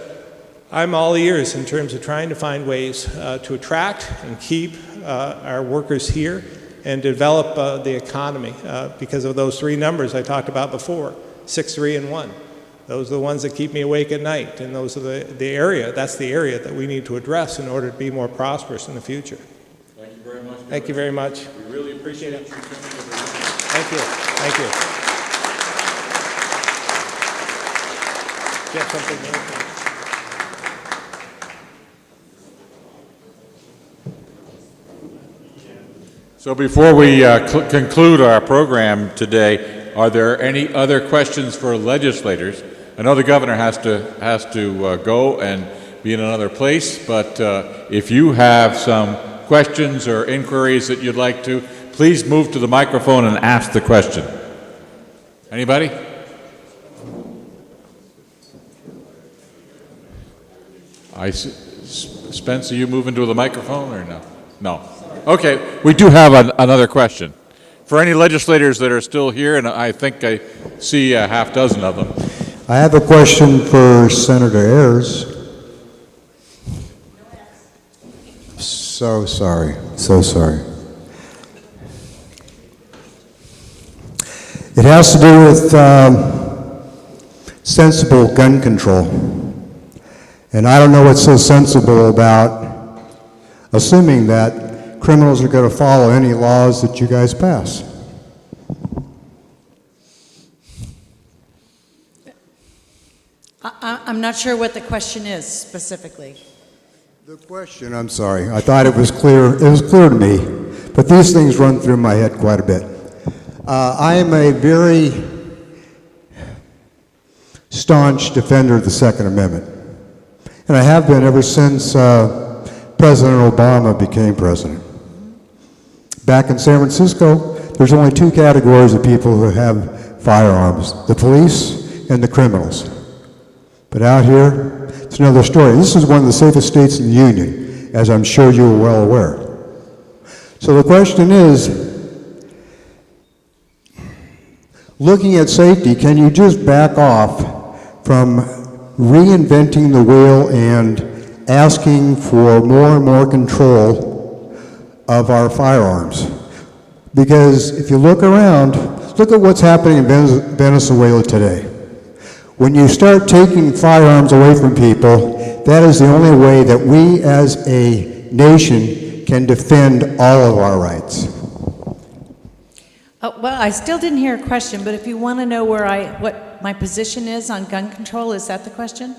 I'm all ears in terms of trying to find ways to attract and keep our workers here and develop the economy because of those 3 numbers I talked about before, 6, 3, and 1. Those are the ones that keep me awake at night, and those are the area that we need to address in order to be more prosperous in the future. Thank you very much. Thank you very much. We really appreciate it. Thank you. Thank you. Do you have something more? So before we conclude our program today, are there any other questions for legislators? I know the governor has to go, and be in another place, but if you have some questions or inquiries that you'd like to, please move to the microphone and ask the question. Anybody? Spence, are you moving to the microphone or no? No. Okay, we do have another question. For any legislators that are still here, and I think I see a half dozen of them. I have a question for Senator Ayers. So sorry, so sorry. It has to do with sensible gun control. And I don't know what's so sensible about assuming that criminals are going to follow any laws that you guys pass. I'm not sure what the question is specifically. The question, I'm sorry, I thought it was clear. It was clear to me, but these things run through my head quite a bit. I am a very staunch defender of the Second Amendment, and I have been ever since President Obama became president. Back in San Francisco, there's only two categories of people who have firearms: the police and the criminals. But out here, it's another story. This is one of the safest states in the Union, as I'm sure you are well aware. So the question is, looking at safety, can you just back off from reinventing the wheel and asking for more and more control of our firearms? Because if you look around, look at what's happening in Venezuela today. When you start taking firearms away from people, that is the only way that we as a nation can defend all of our rights. Well, I still didn't hear a question, but if you want to know what my position is on gun control, is that the question?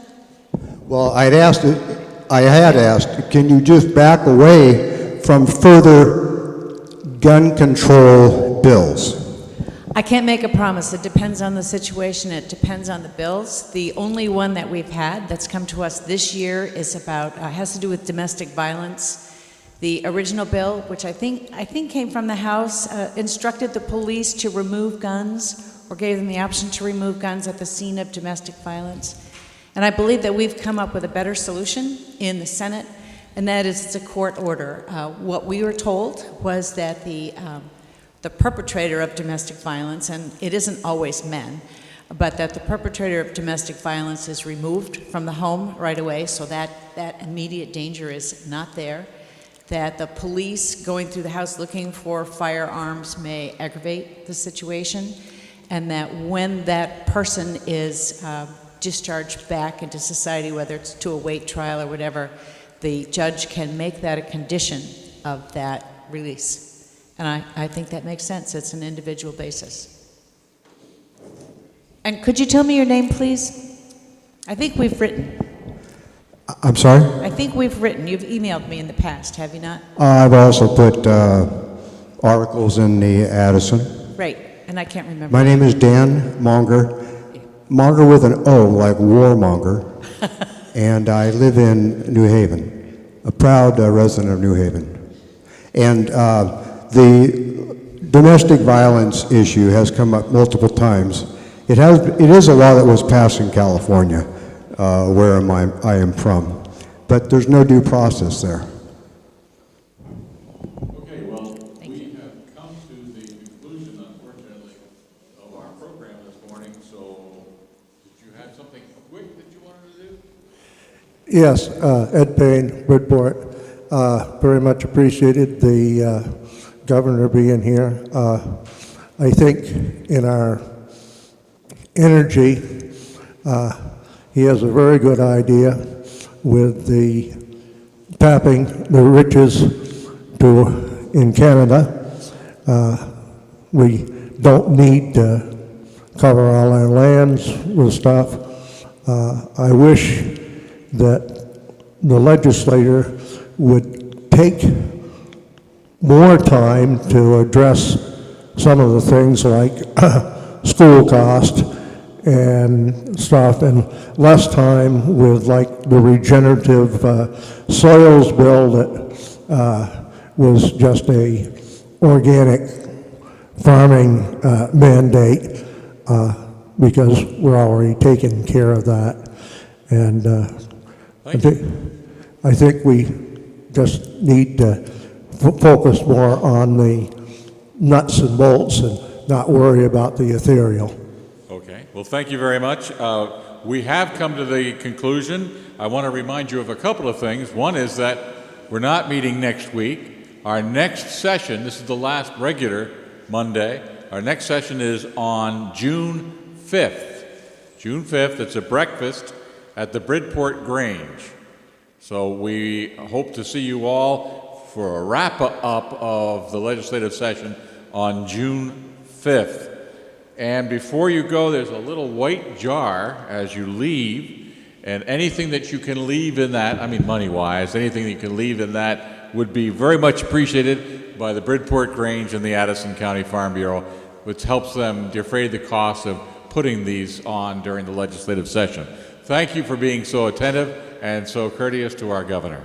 Well, I had asked, can you just back away from further gun control bills? I can't make a promise. It depends on the situation. It depends on the bills. The only one that we've had that's come to us this year is about has to do with domestic violence. The original bill, which I think came from the House, instructed the police to remove guns or gave them the option to remove guns at the scene of domestic violence. And I believe that we've come up with a better solution in the Senate, and that is it's a court order. What we were told was that the perpetrator of domestic violence, and it isn't always men, but that the perpetrator of domestic violence is removed from the home right away, so that immediate danger is not there. That the police going through the house looking for firearms may aggravate the situation, and that when that person is discharged back into society, whether it's to await trial or whatever, the judge can make that a condition of that release. And I think that makes sense. It's an individual basis. And could you tell me your name, please? I think we've written. I'm sorry? I think we've written. You've emailed me in the past, have you not? I've also put articles in the Addison. Right, and I can't remember. My name is Dan Monger. Monger with an O, like warmonger. And I live in New Haven, a proud resident of New Haven. And the domestic violence issue has come up multiple times. It is a law that was passed in California, where I am from, but there's no due process there. Okay, well, we have come to the conclusion, unfortunately, of our program this morning, so did you have something quick that you wanted to do? Yes, Ed Payne, Bridport. Very much appreciated the governor being here. I think in our energy, he has a very good idea with the tapping the riches in Canada. We don't need to cover all our lands with stuff. I wish that the legislator would take more time to address some of the things like school cost and stuff, and less time with like the regenerative soils bill that was just a organic farming mandate, because we're already taking care of that. And I think we just need to focus more on the nuts and bolts and not worry about the ethereal. Okay. Well, thank you very much. We have come to the conclusion. I want to remind you of a couple of things. One is that we're not meeting next week. Our next session, this is the last regular Monday, our next session is on June 5th. June 5th, it's a breakfast at the Bridport Grange. So we hope to see you all for a wrap-up of the legislative session on June 5th. And before you go, there's a little white jar as you leave, and anything that you can leave in that, I mean money-wise, anything that you can leave in that would be very much appreciated by the Bridport Grange and the Addison County Farm Bureau, which helps them defray the cost of putting these on during the legislative session. Thank you for being so attentive and so courteous to our governor.